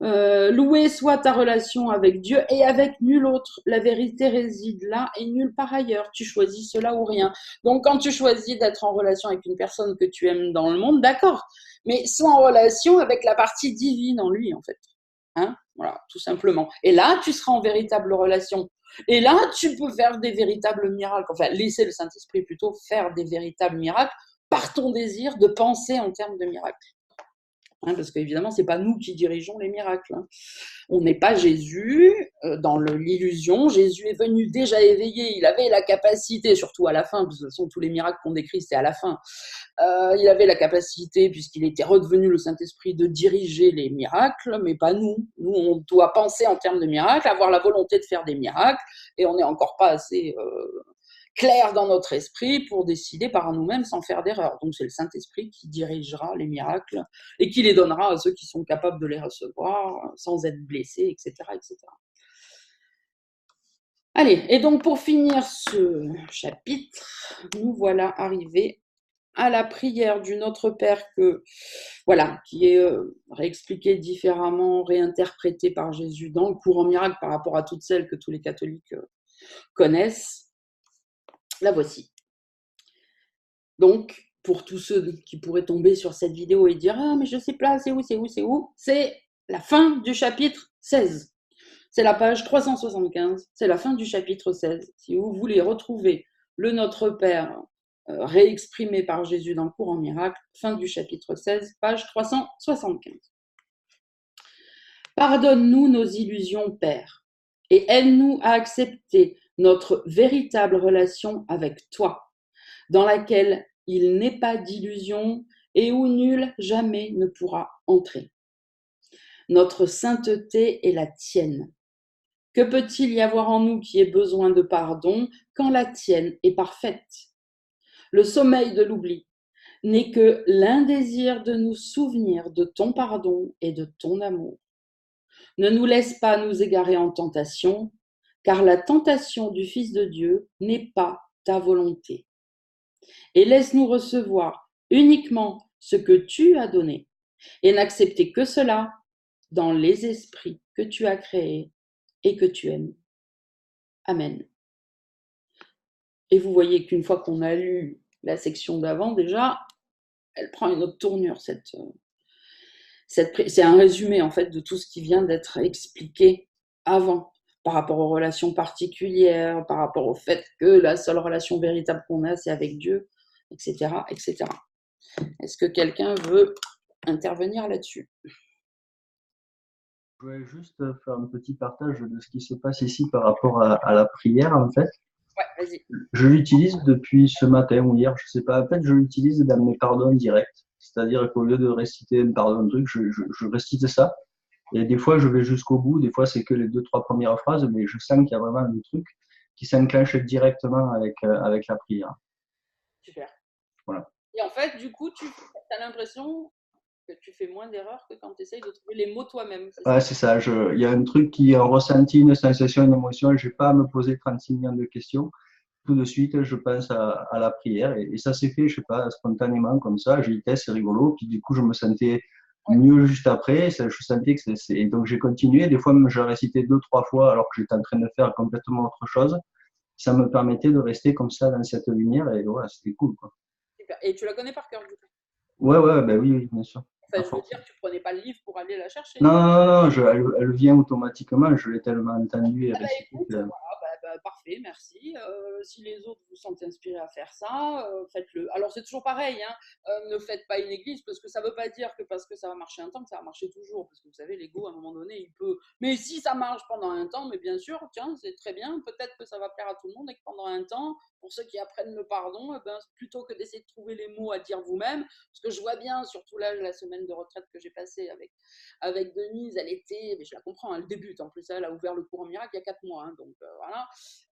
Loué soit ta relation avec Dieu et avec nul autre. La vérité réside là et nulle part ailleurs. Tu choisis cela ou rien. Donc, quand tu choisis d'être en relation avec une personne que tu aimes dans le monde, d'accord. Mais sois en relation avec la partie divine en lui, en fait. Hein, voilà, tout simplement. Et là, tu seras en véritable relation. Et là, tu peux faire des véritables miracles. Enfin, laisser le Saint-Esprit plutôt faire des véritables miracles par ton désir de penser en termes de miracles. Hein, parce qu'évidemment, ce n'est pas nous qui dirigeons les miracles. Hein. On n'est pas Jésus dans l'illusion. Jésus est venu déjà éveillé, il avait la capacité, surtout à la fin, parce que de toute façon, tous les miracles qu'on décrit, c'est à la fin. Il avait la capacité, puisqu'il était redevenu le Saint-Esprit, de diriger les miracles, mais pas nous. Nous, on doit penser en termes de miracles, avoir la volonté de faire des miracles, et on n'est encore pas assez clair dans notre esprit pour décider par nous-mêmes sans faire d'erreur. Donc c'est le Saint-Esprit qui dirigera les miracles et qui les donnera à ceux qui sont capables de les recevoir sans être blessés, etc., etc. Allez, et donc pour finir ce chapitre, nous voilà arrivés à la prière du Notre Père qui est réexpliquée différemment, réinterprétée par Jésus dans le courant miracle par rapport à toutes celles que tous les catholiques connaissent. La voici. Donc, pour tous ceux qui pourraient tomber sur cette vidéo et dire « Ah, mais je ne sais pas, c'est où ?» C'est la fin du chapitre 16. C'est la page 375. C'est la fin du chapitre 16. Si vous voulez retrouver le Notre Père réexprimé par Jésus dans le courant miracle, fin du chapitre 16, page 375. Pardonne-nous nos illusions, Père, et aide-nous à accepter notre véritable relation avec toi, dans laquelle il n'est pas d'illusion et où nul jamais ne pourra entrer. Notre sainteté est la tienne. Que peut-il y avoir en nous qui ait besoin de pardon quand la tienne est parfaite? Le sommeil de l'oubli n'est que l'indésir de nous souvenir de ton pardon et de ton amour. Ne nous laisse pas nous égarer en tentation, car la tentation du Fils de Dieu n'est pas ta volonté. Et laisse-nous recevoir uniquement ce que tu as donné et n'accepter que cela dans les esprits que tu as créés et que tu aimes. Amen. Et vous voyez qu'une fois qu'on a lu la section d'avant, déjà, elle prend une autre tournure. C'est un résumé en fait de tout ce qui vient d'être expliqué avant, par rapport aux relations particulières, par rapport au fait que la seule relation véritable qu'on a, c'est avec Dieu, etc., etc. Est-ce que quelqu'un veut intervenir là-dessus? Je voulais juste faire un petit partage de ce qui se passe ici par rapport à la prière, en fait. Ouais, vas-y. Je l'utilise depuis ce matin ou hier, je sais pas. En fait, je l'utilise dans mes pardons directs. C'est-à-dire qu'au lieu de réciter un pardon truc, je récite ça. Et des fois, je vais jusqu'au bout. Des fois, c'est que les 2-3 premières phrases, mais je sens qu'il y a vraiment un truc qui s'enclenche directement avec la prière. Super. Voilà. Et en fait, du coup, tu as l'impression que tu fais moins d'erreurs que quand tu essayes de trouver les mots toi-même. Ouais, c'est ça. Il y a un truc qui est un ressenti, une sensation, une émotion. Je n'ai pas à me poser 36 millions de questions. Tout de suite, je pense à la prière. Et ça s'est fait, je sais pas, spontanément, comme ça. J'ai dit, c'est rigolo. Puis du coup, je me sentais mieux juste après. Je sentais que et donc, j'ai continué. Des fois, je récitais 2-3 fois alors que j'étais en train de faire complètement autre chose. Ça me permettait de rester comme ça dans cette lumière. Et voilà, c'était cool, quoi. Super. Et tu la connais par cœur, du coup? Ouais, ben oui, bien sûr. Enfin, je veux dire, tu prenais pas le livre pour aller la chercher. Non, elle vient automatiquement. Je l'ai tellement entendue et récitée. Écoute, voilà, parfait, merci. Si les autres vous sentent inspirés à faire ça, faites-le. Alors, c'est toujours pareil, hein, ne faites pas une église parce que ça ne veut pas dire que parce que ça va marcher un temps, que ça va marcher toujours. Parce que vous savez, l'ego, à un moment donné, il peut. Mais si ça marche pendant un temps, mais bien sûr, tiens, c'est très bien. Peut-être que ça va plaire à tout le monde et que pendant un temps, pour ceux qui apprennent le pardon, plutôt que d'essayer de trouver les mots à dire vous-même, parce que je vois bien, surtout là, la semaine de retraite que j'ai passée avec Denise, elle était, mais je la comprends, elle débute en plus, elle a ouvert le cours en miracle il y a 4 mois, hein, donc voilà.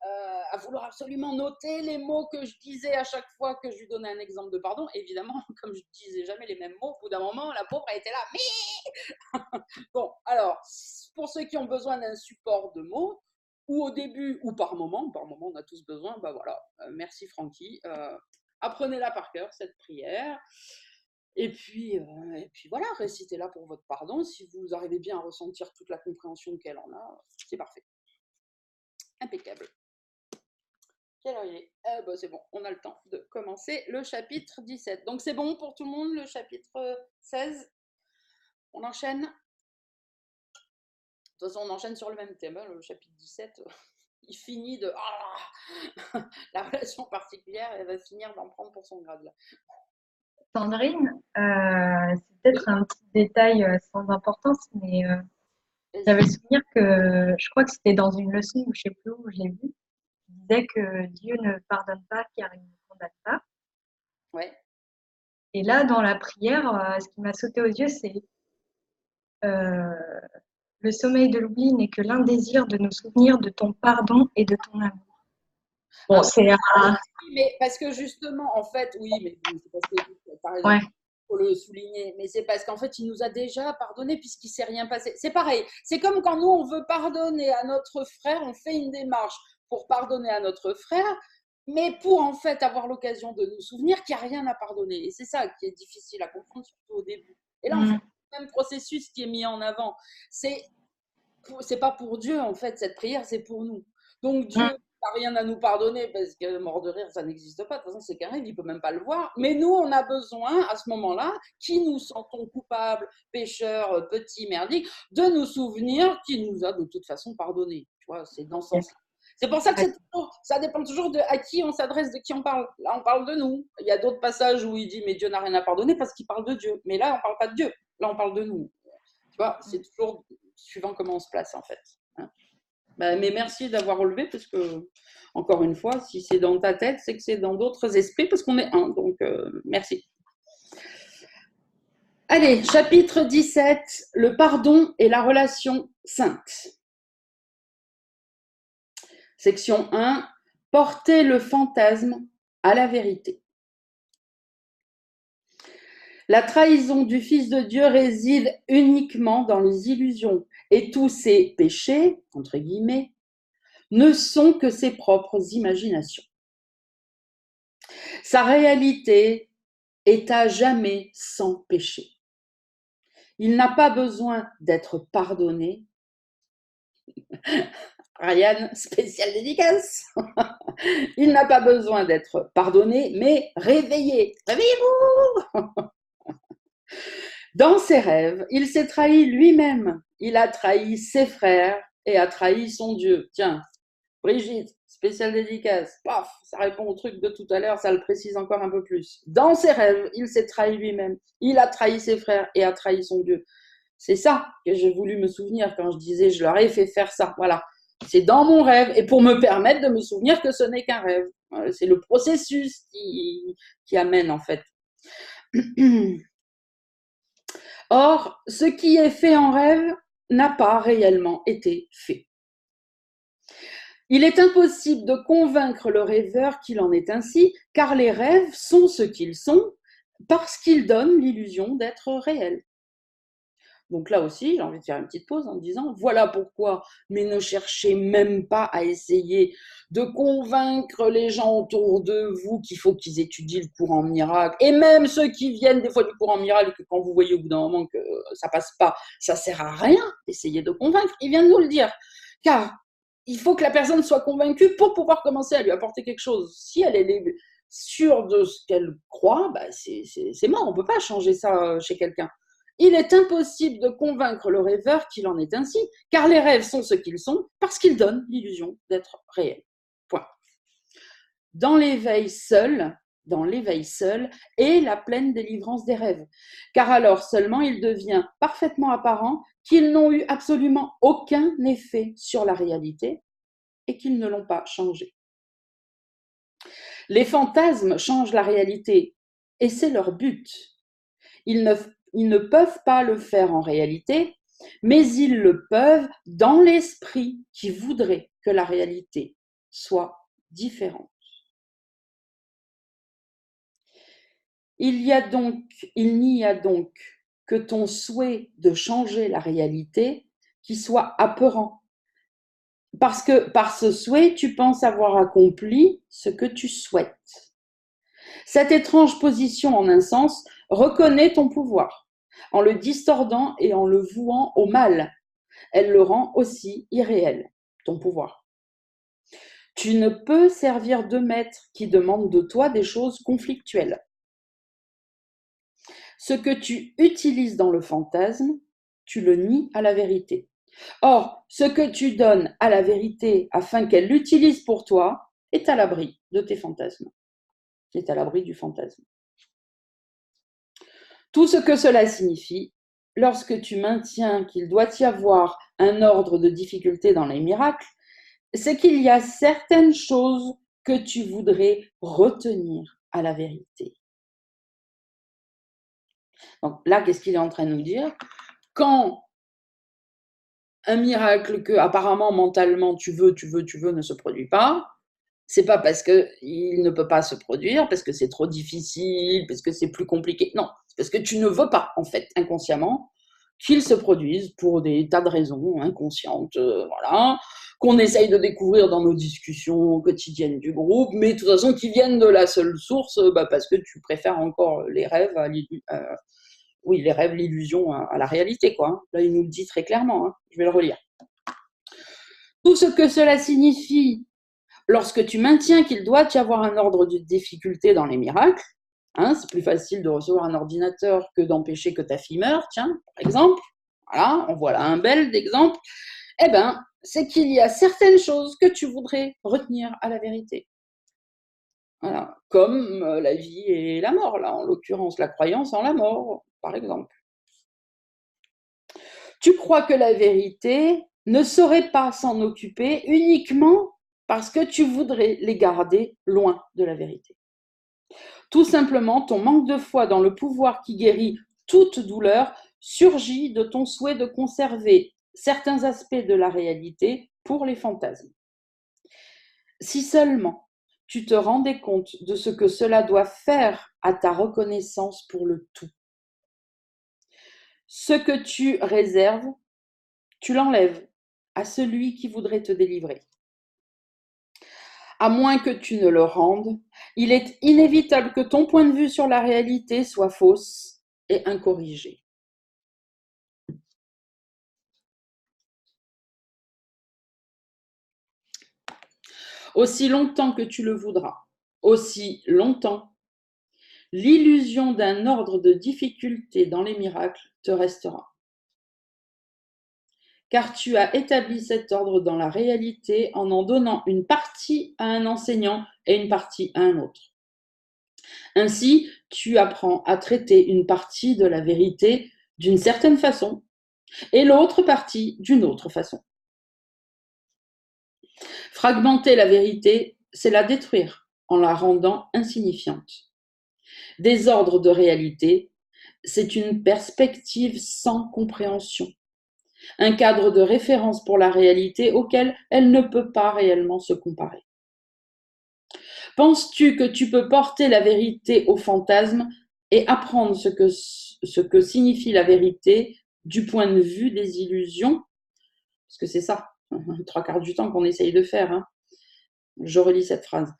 à vouloir absolument noter les mots que je disais à chaque fois que je lui donnais un exemple de pardon. Évidemment, comme je ne disais jamais les mêmes mots, au bout d'un moment, la pauvre, elle était là. Mais bon, alors, pour ceux qui ont besoin d'un support de mots, ou au début, ou par moment on a tous besoin, bah voilà, merci Francky. Apprenez-la par cœur, cette prière. Et puis voilà, récitez-la pour votre pardon. Si vous arrivez bien à ressentir toute la compréhension qu'elle en a, c'est parfait. Impeccable. Quelle heure il est ? C'est bon, on a le temps de commencer le chapitre 17. Donc c'est bon pour tout le monde, le chapitre 16 ? On enchaîne ? De toute façon, on enchaîne sur le même thème. Le chapitre 17, il finit de... la relation particulière, elle va finir d'en prendre pour son grade là. Sandrine, c'est peut-être un petit détail sans importance, mais j'avais le souvenir que, je crois que c'était dans une leçon, ou je ne sais plus où j'ai vu, qui disait que Dieu ne pardonne pas car il ne condamne pas. Ouais. Et là, dans la prière, ce qui m'a sauté aux yeux, c'est le sommeil de l'oubli n'est que l'un désir de nous souvenir de ton pardon et de ton amour. Bon, c'est mais parce que justement, en fait, oui, mais c'est parce que t'as raison, ouais. faut le souligner, mais c'est parce qu'en fait, il nous a déjà pardonné puisqu'il ne s'est rien passé. C'est pareil, c'est comme quand nous, on veut pardonner à notre frère, on fait une démarche pour pardonner à notre frère, mais pour en fait avoir l'occasion de nous souvenir qu'il n'y a rien à pardonner. Et c'est ça qui est difficile à comprendre, surtout au début. Et là, en fait, le même processus qui est mis en avant. C'est pas pour Dieu, en fait, cette prière, c'est pour nous. Donc Dieu n'a rien à nous pardonner parce que mort de rire, ça n'existe pas. De toute façon, c'est qu'un rêve, il ne peut même pas le voir. Mais nous, on a besoin, à ce moment-là, qui nous sentons coupables, pécheurs, petits, merdiques, de nous souvenir qu'il nous a de toute façon pardonné. Tu vois, c'est dans ce sens-là. C'est pour ça que ça dépend toujours de à qui on s'adresse, de qui on parle. Là, on parle de nous. Il y a d'autres passages où il dit « mais Dieu n'a rien à pardonner » parce qu'il parle de Dieu. Mais là, on ne parle pas de Dieu. Là, on parle de nous. Tu vois, c'est toujours suivant comment on se place, en fait. Hein. Mais merci d'avoir relevé, parce que, encore une fois, si c'est dans ta tête, c'est que c'est dans d'autres esprits, parce qu'on est un. Donc, merci. Allez, chapitre 17, le pardon et la relation sainte. Section 1, porter le fantasme à la vérité. La trahison du Fils de Dieu réside uniquement dans les illusions, et tous ses péchés, entre guillemets, ne sont que ses propres imaginations. Sa réalité est à jamais sans péché. Il n'a pas besoin d'être pardonné. Ryan, spécial dédicace. Il n'a pas besoin d'être pardonné, mais réveillé. Réveillez-vous. Dans ses rêves, il s'est trahi lui-même. Il a trahi ses frères et a trahi son Dieu. Tiens, Brigitte, spécial dédicace. Paf, ça répond au truc de tout à l'heure, ça le précise encore un peu plus. Dans ses rêves, il s'est trahi lui-même. Il a trahi ses frères et a trahi son Dieu. C'est ça que j'ai voulu me souvenir quand je disais je leur ai fait faire ça. Voilà. C'est dans mon rêve et pour me permettre de me souvenir que ce n'est qu'un rêve. C'est le processus qui amène en fait. Or, ce qui est fait en rêve n'a pas réellement été fait. Il est impossible de convaincre le rêveur qu'il en est ainsi, car les rêves sont ce qu'ils sont parce qu'ils donnent l'illusion d'être réels. Donc là aussi, j'ai envie de faire une petite pause en disant, voilà pourquoi, mais ne cherchez même pas à essayer de convaincre les gens autour de vous qu'il faut qu'ils étudient le courant miracle. Et même ceux qui viennent des fois du courant miracle, que quand vous voyez au bout d'un moment que ça passe pas, ça sert à rien d'essayer de convaincre. Il vient de nous le dire. Car il faut que la personne soit convaincue pour pouvoir commencer à lui apporter quelque chose. Si elle est sûre de ce qu'elle croit, bah c'est mort, on ne peut pas changer ça chez quelqu'un. Il est impossible de convaincre le rêveur qu'il en est ainsi, car les rêves sont ce qu'ils sont parce qu'ils donnent l'illusion d'être réels. Point. Dans l'éveil seul est la pleine délivrance des rêves, car alors seulement il devient parfaitement apparent qu'ils n'ont eu absolument aucun effet sur la réalité et qu'ils ne l'ont pas changé. Les fantasmes changent la réalité et c'est leur but. Ils ne peuvent pas le faire en réalité, mais ils le peuvent dans l'esprit qui voudrait que la réalité soit différente. Il n'y a donc que ton souhait de changer la réalité qui soit apeurant. Parce que par ce souhait, tu penses avoir accompli ce que tu souhaites. Cette étrange position, en un sens, reconnaît ton pouvoir, en le distordant et en le vouant au mal. Elle le rend aussi irréel, ton pouvoir. Tu ne peux servir de maître qui demande de toi des choses conflictuelles. Ce que tu utilises dans le fantasme, tu le nies à la vérité. Or, ce que tu donnes à la vérité afin qu'elle l'utilise pour toi est à l'abri de tes fantasmes, est à l'abri du fantasme. Tout ce que cela signifie, lorsque tu maintiens qu'il doit y avoir un ordre de difficulté dans les miracles, c'est qu'il y a certaines choses que tu voudrais retenir à la vérité. Donc là, qu'est-ce qu'il est en train de nous dire? Quand un miracle que apparemment mentalement tu veux ne se produit pas, c'est pas parce qu'il ne peut pas se produire, parce que c'est trop difficile, parce que c'est plus compliqué. Non, c'est parce que tu ne veux pas, en fait, inconsciemment, qu'il se produise pour des tas de raisons inconscientes, voilà, qu'on essaye de découvrir dans nos discussions quotidiennes du groupe, mais de toute façon qui viennent de la seule source, parce que tu préfères encore les rêves les rêves, l'illusion à la réalité, quoi. Hein. Là, il nous le dit très clairement, hein. Je vais le relire. Tout ce que cela signifie lorsque tu maintiens qu'il doit y avoir un ordre de difficulté dans les miracles, hein, c'est plus facile de recevoir un ordinateur que d'empêcher que ta fille meure, tiens, par exemple, voilà, on voit là un bel exemple, eh bien, c'est qu'il y a certaines choses que tu voudrais retenir à la vérité. Voilà, comme la vie et la mort, là, en l'occurrence, la croyance en la mort, par exemple. Tu crois que la vérité ne saurait pas s'en occuper uniquement parce que tu voudrais les garder loin de la vérité. Tout simplement, ton manque de foi dans le pouvoir qui guérit toute douleur surgit de ton souhait de conserver certains aspects de la réalité pour les fantasmes. Si seulement tu te rendais compte de ce que cela doit faire à ta reconnaissance pour le tout. Ce que tu réserves, tu l'enlèves à celui qui voudrait te délivrer. À moins que tu ne le rendes, il est inévitable que ton point de vue sur la réalité soit fausse et incorrigé. Aussi longtemps que tu le voudras, aussi longtemps, l'illusion d'un ordre de difficulté dans les miracles te restera. Car tu as établi cet ordre dans la réalité en donnant une partie à un enseignant et une partie à un autre. Ainsi, tu apprends à traiter une partie de la vérité d'une certaine façon et l'autre partie d'une autre façon. Fragmenter la vérité, c'est la détruire en la rendant insignifiante. Désordre de réalité, c'est une perspective sans compréhension, un cadre de référence pour la réalité auquel elle ne peut pas réellement se comparer. Penses-tu que tu peux porter la vérité au fantasme et apprendre ce que signifie la vérité du point de vue des illusions? Parce que c'est ça, 3/4 du temps qu'on essaye de faire. Hein. Je relis cette phrase.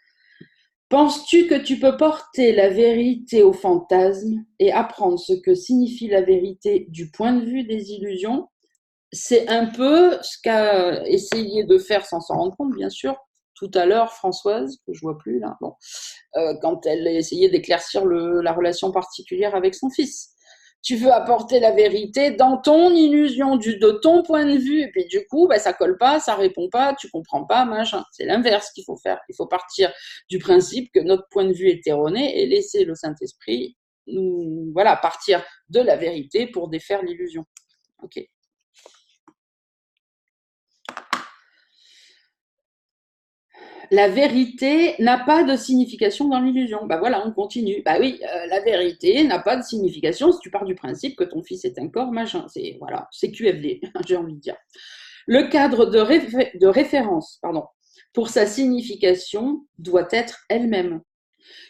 Penses-tu que tu peux porter la vérité au fantasme et apprendre ce que signifie la vérité du point de vue des illusions? C'est un peu ce qu'a essayé de faire, sans s'en rendre compte, bien sûr, tout à l'heure, Françoise, que je vois plus là, bon, quand elle a essayé d'éclaircir la relation particulière avec son fils. Tu veux apporter la vérité dans ton illusion, de ton point de vue, et puis du coup, ça colle pas, ça répond pas, tu comprends pas, machin. C'est l'inverse qu'il faut faire. Il faut partir du principe que notre point de vue est erroné et laisser le Saint-Esprit nous, partir de la vérité pour défaire l'illusion. Ok. La vérité n'a pas de signification dans l'illusion. Voilà, on continue. Oui, la vérité n'a pas de signification si tu pars du principe que ton fils est un corps, machin. C'est QFD, j'ai envie de dire. Le cadre de référence, pour sa signification, doit être elle-même.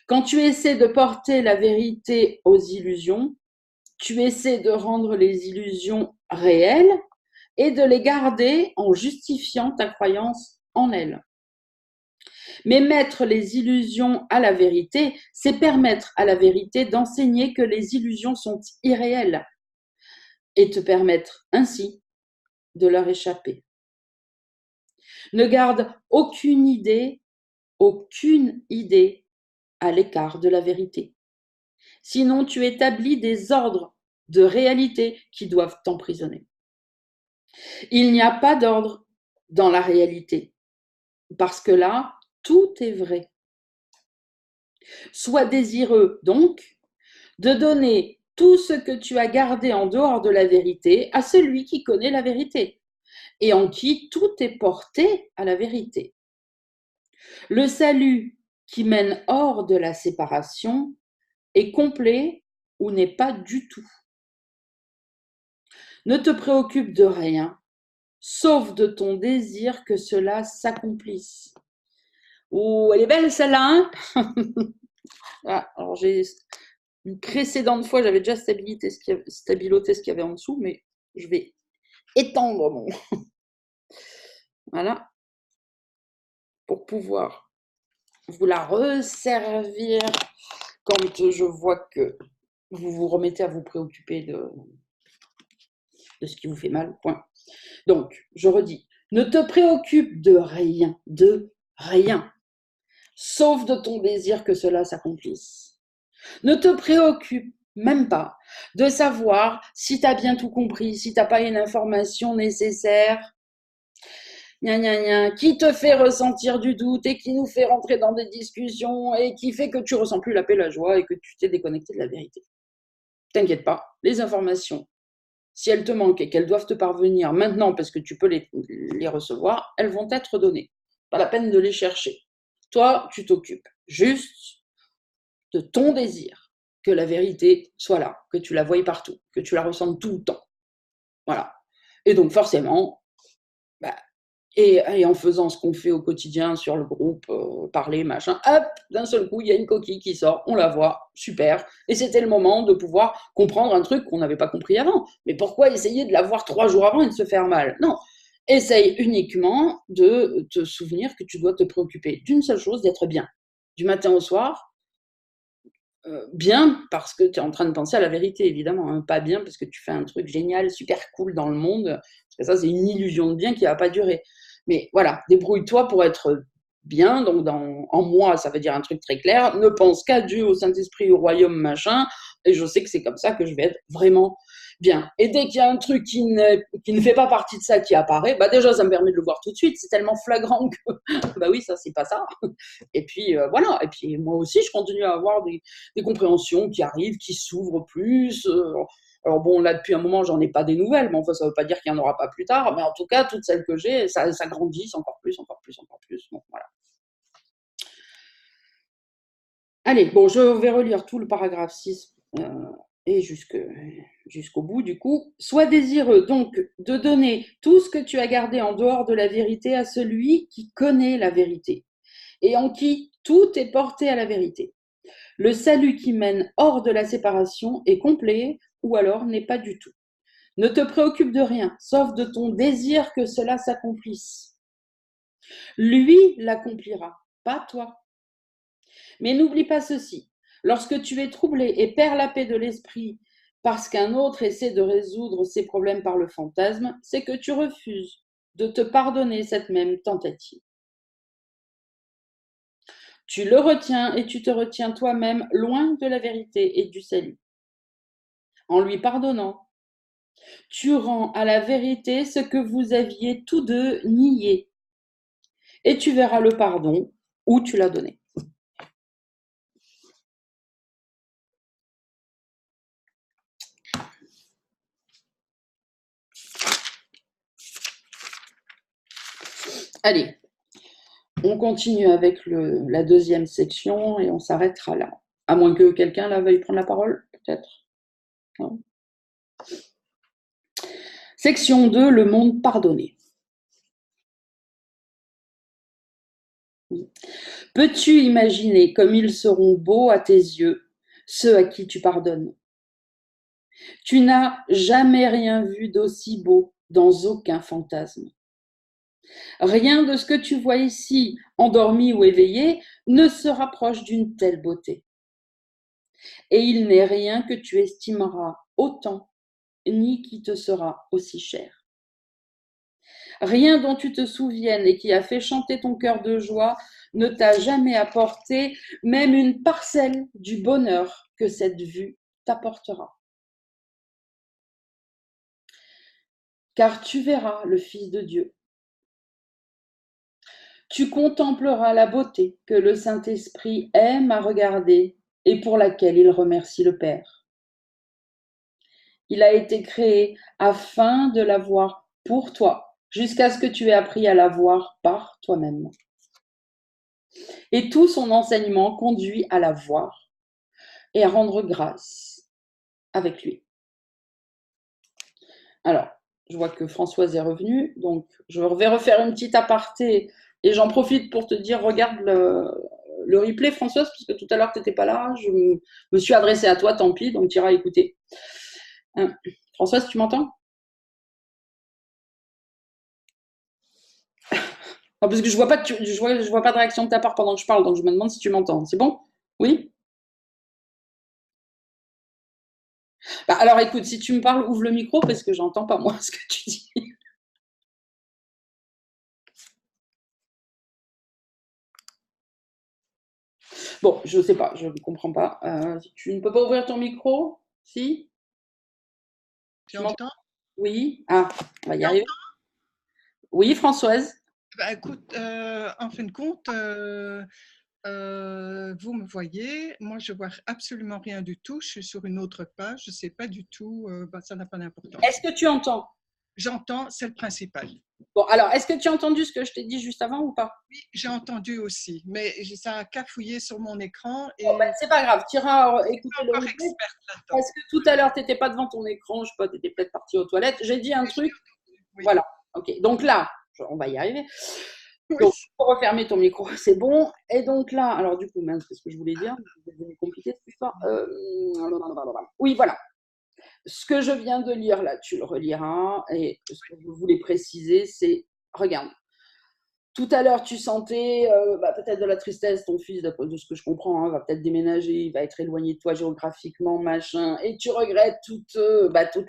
Quand tu essaies de porter la vérité aux illusions, tu essaies de rendre les illusions réelles et de les garder en justifiant ta croyance en elles. Mais mettre les illusions à la vérité, c'est permettre à la vérité d'enseigner que les illusions sont irréelles et te permettre ainsi de leur échapper. Ne garde aucune idée à l'écart de la vérité. Sinon, tu établis des ordres de réalité qui doivent t'emprisonner. Il n'y a pas d'ordre dans la réalité, parce que là, tout est vrai. Sois désireux, donc, de donner tout ce que tu as gardé en dehors de la vérité à celui qui connaît la vérité et en qui tout est porté à la vérité. Le salut qui mène hors de la séparation est complet ou n'est pas du tout. Ne te préoccupe de rien, sauf de ton désir que cela s'accomplisse. Oh, elle est belle celle-là, hein. Ah, alors j'ai une précédente fois, j'avais déjà stabiloté ce qu'il y avait en dessous, mais je vais étendre mon... Voilà, pour pouvoir vous la resservir quand je vois que vous vous remettez à vous préoccuper de ce qui vous fait mal. Point. Donc, je redis, ne te préoccupe de rien, sauf de ton désir que cela s'accomplisse. Ne te préoccupe même pas de savoir si tu as bien tout compris, si tu n'as pas une information nécessaire, qui te fait ressentir du doute et qui nous fait rentrer dans des discussions et qui fait que tu ne ressens plus la paix, la joie et que tu t'es déconnecté de la vérité. T'inquiète pas, les informations, si elles te manquent et qu'elles doivent te parvenir maintenant parce que tu peux les recevoir, elles vont être données. Pas la peine de les chercher. Toi, tu t'occupes juste de ton désir, que la vérité soit là, que tu la voies partout, que tu la ressentes tout le temps. Voilà. Et donc forcément, et en faisant ce qu'on fait au quotidien sur le groupe, parler, machin, hop, d'un seul coup, il y a une coquille qui sort, on la voit, super. Et c'était le moment de pouvoir comprendre un truc qu'on n'avait pas compris avant. Mais pourquoi essayer de la voir 3 jours avant et de se faire mal? Non. Essaye uniquement de te souvenir que tu dois te préoccuper d'une seule chose, d'être bien. Du matin au soir, bien parce que tu es en train de penser à la vérité, évidemment. Hein. Pas bien parce que tu fais un truc génial, super cool dans le monde. Parce que ça, c'est une illusion de bien qui ne va pas durer. Mais voilà, débrouille-toi pour être bien. Donc, en moi, ça veut dire un truc très clair. Ne pense qu'à Dieu, au Saint-Esprit, au royaume, machin. Et je sais que c'est comme ça que je vais être vraiment bien. Et dès qu'il y a un truc qui ne fait pas partie de ça qui apparaît, déjà, ça me permet de le voir tout de suite. C'est tellement flagrant que, oui, ça, c'est pas ça. Et puis, voilà. Et puis, moi aussi, je continue à avoir des compréhensions qui arrivent, qui s'ouvrent plus. Alors bon, là, depuis un moment, j'en ai pas des nouvelles, mais enfin, ça veut pas dire qu'il n'y en aura pas plus tard. Mais en tout cas, toutes celles que j'ai, ça grandit encore plus. Bon, voilà. Allez, bon, je vais relire tout le paragraphe 6 et jusqu'au bout, du coup. Sois désireux, donc, de donner tout ce que tu as gardé en dehors de la vérité à celui qui connaît la vérité et en qui tout est porté à la vérité. Le salut qui mène hors de la séparation est complet ou alors n'est pas du tout. Ne te préoccupe de rien, sauf de ton désir que cela s'accomplisse. Lui l'accomplira, pas toi. Mais n'oublie pas ceci, lorsque tu es troublé et perds la paix de l'esprit parce qu'un autre essaie de résoudre ses problèmes par le fantasme, c'est que tu refuses de te pardonner cette même tentative. Tu le retiens et tu te retiens toi-même loin de la vérité et du salut. En lui pardonnant, tu rends à la vérité ce que vous aviez tous deux nié. Et tu verras le pardon où tu l'as donné. Allez, on continue avec la deuxième section et on s'arrêtera là. À moins que quelqu'un là veuille prendre la parole, peut-être. Non. Section 2, le monde pardonné. Peux-tu imaginer comme ils seront beaux à tes yeux, ceux à qui tu pardonnes? Tu n'as jamais rien vu d'aussi beau dans aucun fantasme. Rien de ce que tu vois ici, endormi ou éveillé, ne se rapproche d'une telle beauté. Et il n'est rien que tu estimeras autant, ni qui te sera aussi cher. Rien dont tu te souviennes et qui a fait chanter ton cœur de joie ne t'a jamais apporté même une parcelle du bonheur que cette vue t'apportera. Car tu verras le Fils de Dieu. Tu contempleras la beauté que le Saint-Esprit aime à regarder et pour laquelle il remercie le Père. Il a été créé afin de la voir pour toi, jusqu'à ce que tu aies appris à la voir par toi-même. Et tout son enseignement conduit à la voir et à rendre grâce avec lui. Alors, je vois que Françoise est revenue, donc je vais refaire une petite aparté et j'en profite pour te dire, regarde le replay, Françoise, parce que tout à l'heure, tu n'étais pas là, je me suis adressée à toi, tant pis, donc tu iras écouter. Françoise, tu m'entends? Parce que je vois pas de réaction de ta part pendant que je parle, donc je me demande si tu m'entends. C'est bon? Oui? Bah, alors écoute, si tu me parles, ouvre le micro parce que j'entends pas moi ce que tu dis. Bon, je sais pas, je ne comprends pas. Tu ne peux pas ouvrir ton micro? Si? Tu entends? Oui. Ah, on va y arriver. Oui, Françoise? Bah, écoute, en fin de compte, vous me voyez, moi je vois absolument rien du tout, je suis sur une autre page, je ne sais pas du tout, ça n'a pas d'importance. Est-ce que tu entends? J'entends, c'est le principal. Bon, alors, est-ce que tu as entendu ce que je t'ai dit juste avant ou pas? Oui, j'ai entendu aussi, mais ça a cafouillé sur mon écran. Et Bon, c'est pas grave, tu iras écouter le replay. parce que tout à l'heure, tu n'étais pas devant ton écran, je sais pas, tu étais peut-être partie aux toilettes. J'ai dit un truc. Oui. Voilà, ok. Donc là, on va y arriver. Oui. Donc, pour refermer ton micro, c'est bon. Et donc là, alors du coup, qu'est-ce que je voulais dire? C'est devenu compliqué cette histoire. Oui, voilà. Ce que je viens de lire là, tu le reliras. Et ce que je voulais préciser, c'est, regarde, tout à l'heure, tu sentais peut-être de la tristesse, ton fils, de ce que je comprends, hein, va peut-être déménager, il va être éloigné de toi géographiquement, machin, et tu regrettes toute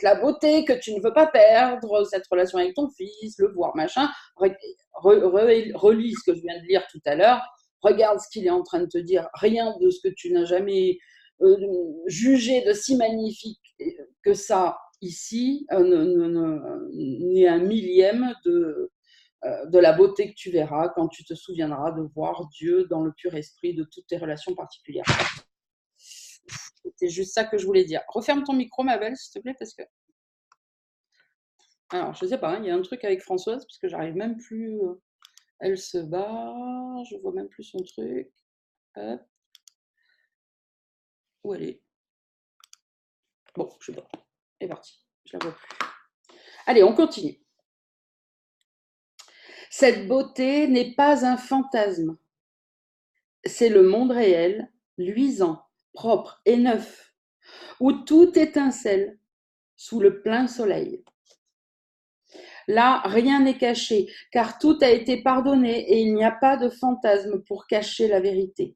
la beauté que tu ne veux pas perdre, cette relation avec ton fils, le voir, machin. Relis ce que je viens de lire tout à l'heure, regarde ce qu'il est en train de te dire, rien de ce que tu n'as jamais jugé de si magnifique que ça ici n'est un millième de la beauté que tu verras quand tu te souviendras de voir Dieu dans le pur esprit de toutes tes relations particulières. C'est juste ça que je voulais dire. Referme ton micro, ma belle, s'il te plaît, parce que... Alors, je sais pas, hein, il y a un truc avec Françoise, parce que j'arrive même plus... Elle se bat, je vois même plus son truc. Hop. Où elle est? Bon, je sais pas. Elle est partie. Je la vois plus. Allez, on continue. Cette beauté n'est pas un fantasme. C'est le monde réel, luisant, propre et neuf, où tout étincelle sous le plein soleil. Là, rien n'est caché, car tout a été pardonné et il n'y a pas de fantasme pour cacher la vérité.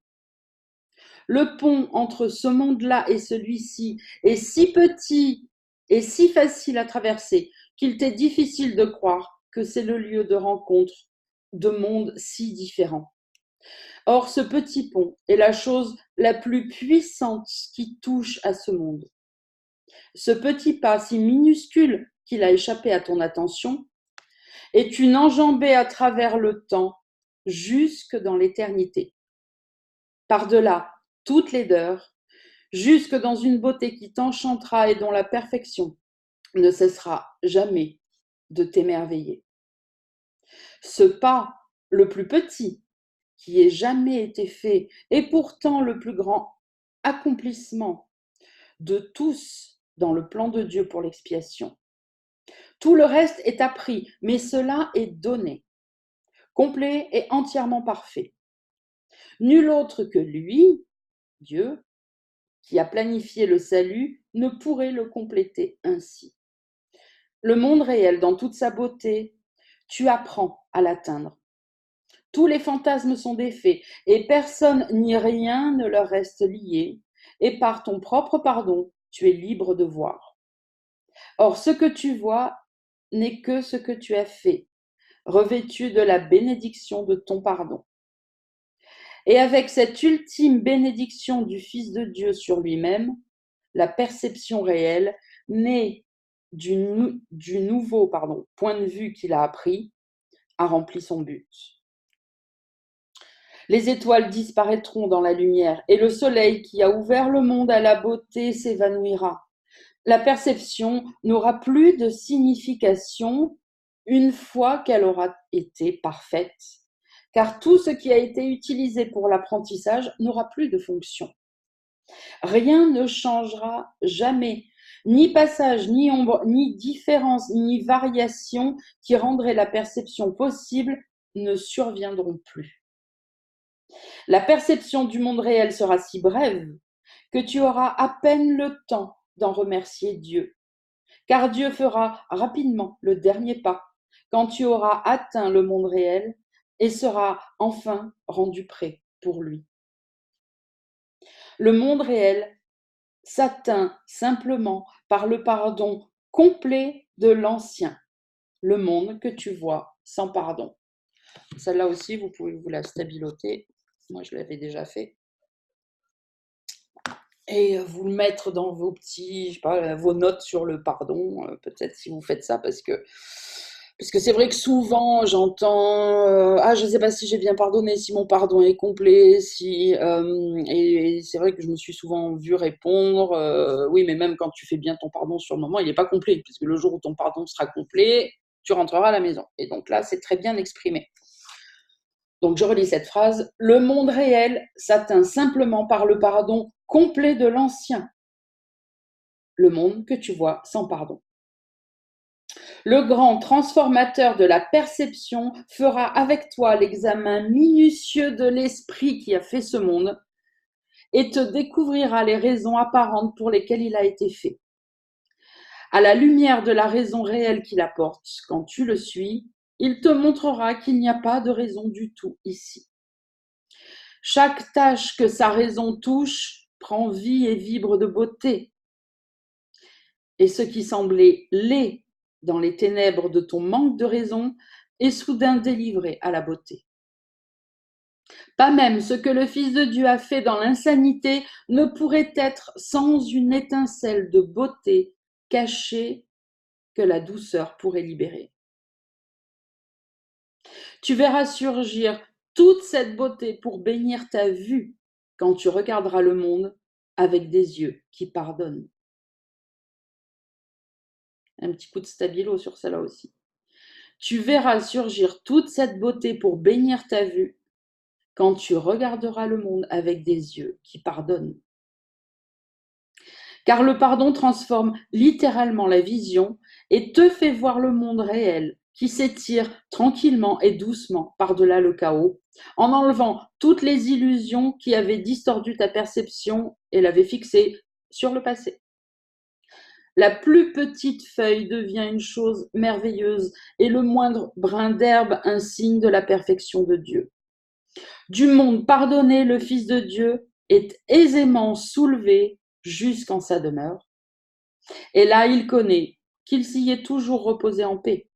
Le pont entre ce monde-là et celui-ci est si petit et si facile à traverser qu'il t'est difficile de croire que c'est le lieu de rencontre de mondes si différents. Or, ce petit pont est la chose la plus puissante qui touche à ce monde. Ce petit pas si minuscule qu'il a échappé à ton attention est une enjambée à travers le temps jusque dans l'éternité. Par-delà toute laideur, jusque dans une beauté qui t'enchantera et dont la perfection ne cessera jamais de t'émerveiller. Ce pas, le plus petit, qui ait jamais été fait, et pourtant le plus grand accomplissement de tous dans le plan de Dieu pour l'expiation. Tout le reste est appris, mais cela est donné, complet et entièrement parfait. Nul autre que lui, Dieu, qui a planifié le salut, ne pourrait le compléter ainsi. Le monde réel, dans toute sa beauté, tu apprends à l'atteindre. Tous les fantasmes sont défaits, et personne ni rien ne leur reste lié, et par ton propre pardon, tu es libre de voir. Or, ce que tu vois n'est que ce que tu as fait, revêtu de la bénédiction de ton pardon. Et avec cette ultime bénédiction du Fils de Dieu sur lui-même, la perception réelle, née du nouveau point de vue qu'il a appris, a rempli son but. Les étoiles disparaîtront dans la lumière et le soleil qui a ouvert le monde à la beauté s'évanouira. La perception n'aura plus de signification une fois qu'elle aura été parfaite, car tout ce qui a été utilisé pour l'apprentissage n'aura plus de fonction. Rien ne changera jamais, ni passage, ni ombre, ni différence, ni variation qui rendrait la perception possible ne surviendront plus. La perception du monde réel sera si brève que tu auras à peine le temps d'en remercier Dieu, car Dieu fera rapidement le dernier pas quand tu auras atteint le monde réel et seras enfin rendu prêt pour lui. Le monde réel s'atteint simplement par le pardon complet de l'ancien, le monde que tu vois sans pardon. Celle-là aussi, vous pouvez vous la stabiloter. Moi, je l'avais déjà fait. Et vous le mettre dans vos petits, je sais pas, vos notes sur le pardon, peut-être si vous faites ça, parce que c'est vrai que souvent j'entends ah, je ne sais pas si j'ai bien pardonné, si mon pardon est complet, et c'est vrai que je me suis souvent vue répondre oui, mais même quand tu fais bien ton pardon sur le moment, il n'est pas complet, puisque le jour où ton pardon sera complet, tu rentreras à la maison. Et donc là, c'est très bien exprimé. Donc je relis cette phrase. Le monde réel s'atteint simplement par le pardon complet de l'ancien, le monde que tu vois sans pardon. Le grand transformateur de la perception fera avec toi l'examen minutieux de l'esprit qui a fait ce monde et te découvrira les raisons apparentes pour lesquelles il a été fait. À la lumière de la raison réelle qu'il apporte, quand tu le suis, il te montrera qu'il n'y a pas de raison du tout ici. Chaque tâche que sa raison touche prend vie et vibre de beauté. Et ce qui semblait laid dans les ténèbres de ton manque de raison est soudain délivré à la beauté. Pas même ce que le Fils de Dieu a fait dans l'insanité ne pourrait être sans une étincelle de beauté cachée que la douceur pourrait libérer. Tu verras surgir toute cette beauté pour bénir ta vue quand tu regarderas le monde avec des yeux qui pardonnent. Un petit coup de stabilo sur celle-là aussi. Tu verras surgir toute cette beauté pour bénir ta vue quand tu regarderas le monde avec des yeux qui pardonnent. Car le pardon transforme littéralement la vision et te fait voir le monde réel qui s'étire tranquillement et doucement par-delà le chaos, en enlevant toutes les illusions qui avaient distordu ta perception et l'avaient fixée sur le passé. La plus petite feuille devient une chose merveilleuse et le moindre brin d'herbe un signe de la perfection de Dieu. Du monde pardonné, le Fils de Dieu est aisément soulevé jusqu'en sa demeure. Et là, il connaît qu'il s'y est toujours reposé en paix.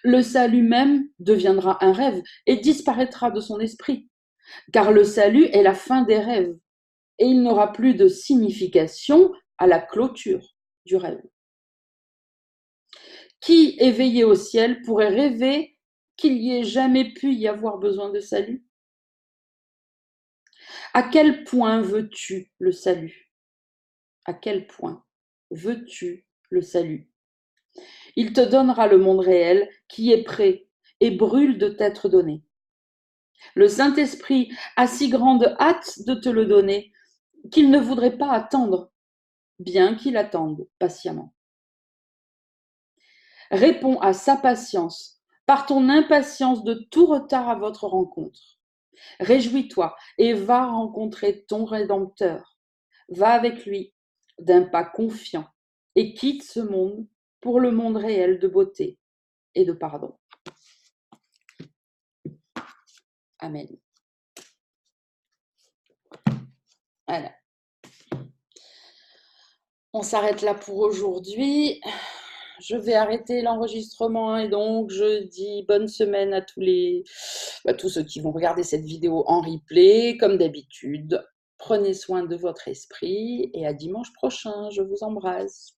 Le salut même deviendra un rêve et disparaîtra de son esprit, car le salut est la fin des rêves et il n'aura plus de signification à la clôture du rêve. Qui, éveillé au ciel, pourrait rêver qu'il n'y ait jamais pu y avoir besoin de salut? À quel point veux-tu le salut? À quel point veux-tu le salut? Il te donnera le monde réel qui est prêt et brûle de t'être donné. Le Saint-Esprit a si grande hâte de te le donner qu'il ne voudrait pas attendre, bien qu'il attende patiemment. Réponds à sa patience par ton impatience de tout retard à votre rencontre. Réjouis-toi et va rencontrer ton Rédempteur. Va avec lui d'un pas confiant et quitte ce monde pour le monde réel de beauté et de pardon. Amen. Voilà. On s'arrête là pour aujourd'hui. Je vais arrêter l'enregistrement et donc je dis bonne semaine à tous ceux qui vont regarder cette vidéo en replay. Comme d'habitude, prenez soin de votre esprit et à dimanche prochain. Je vous embrasse.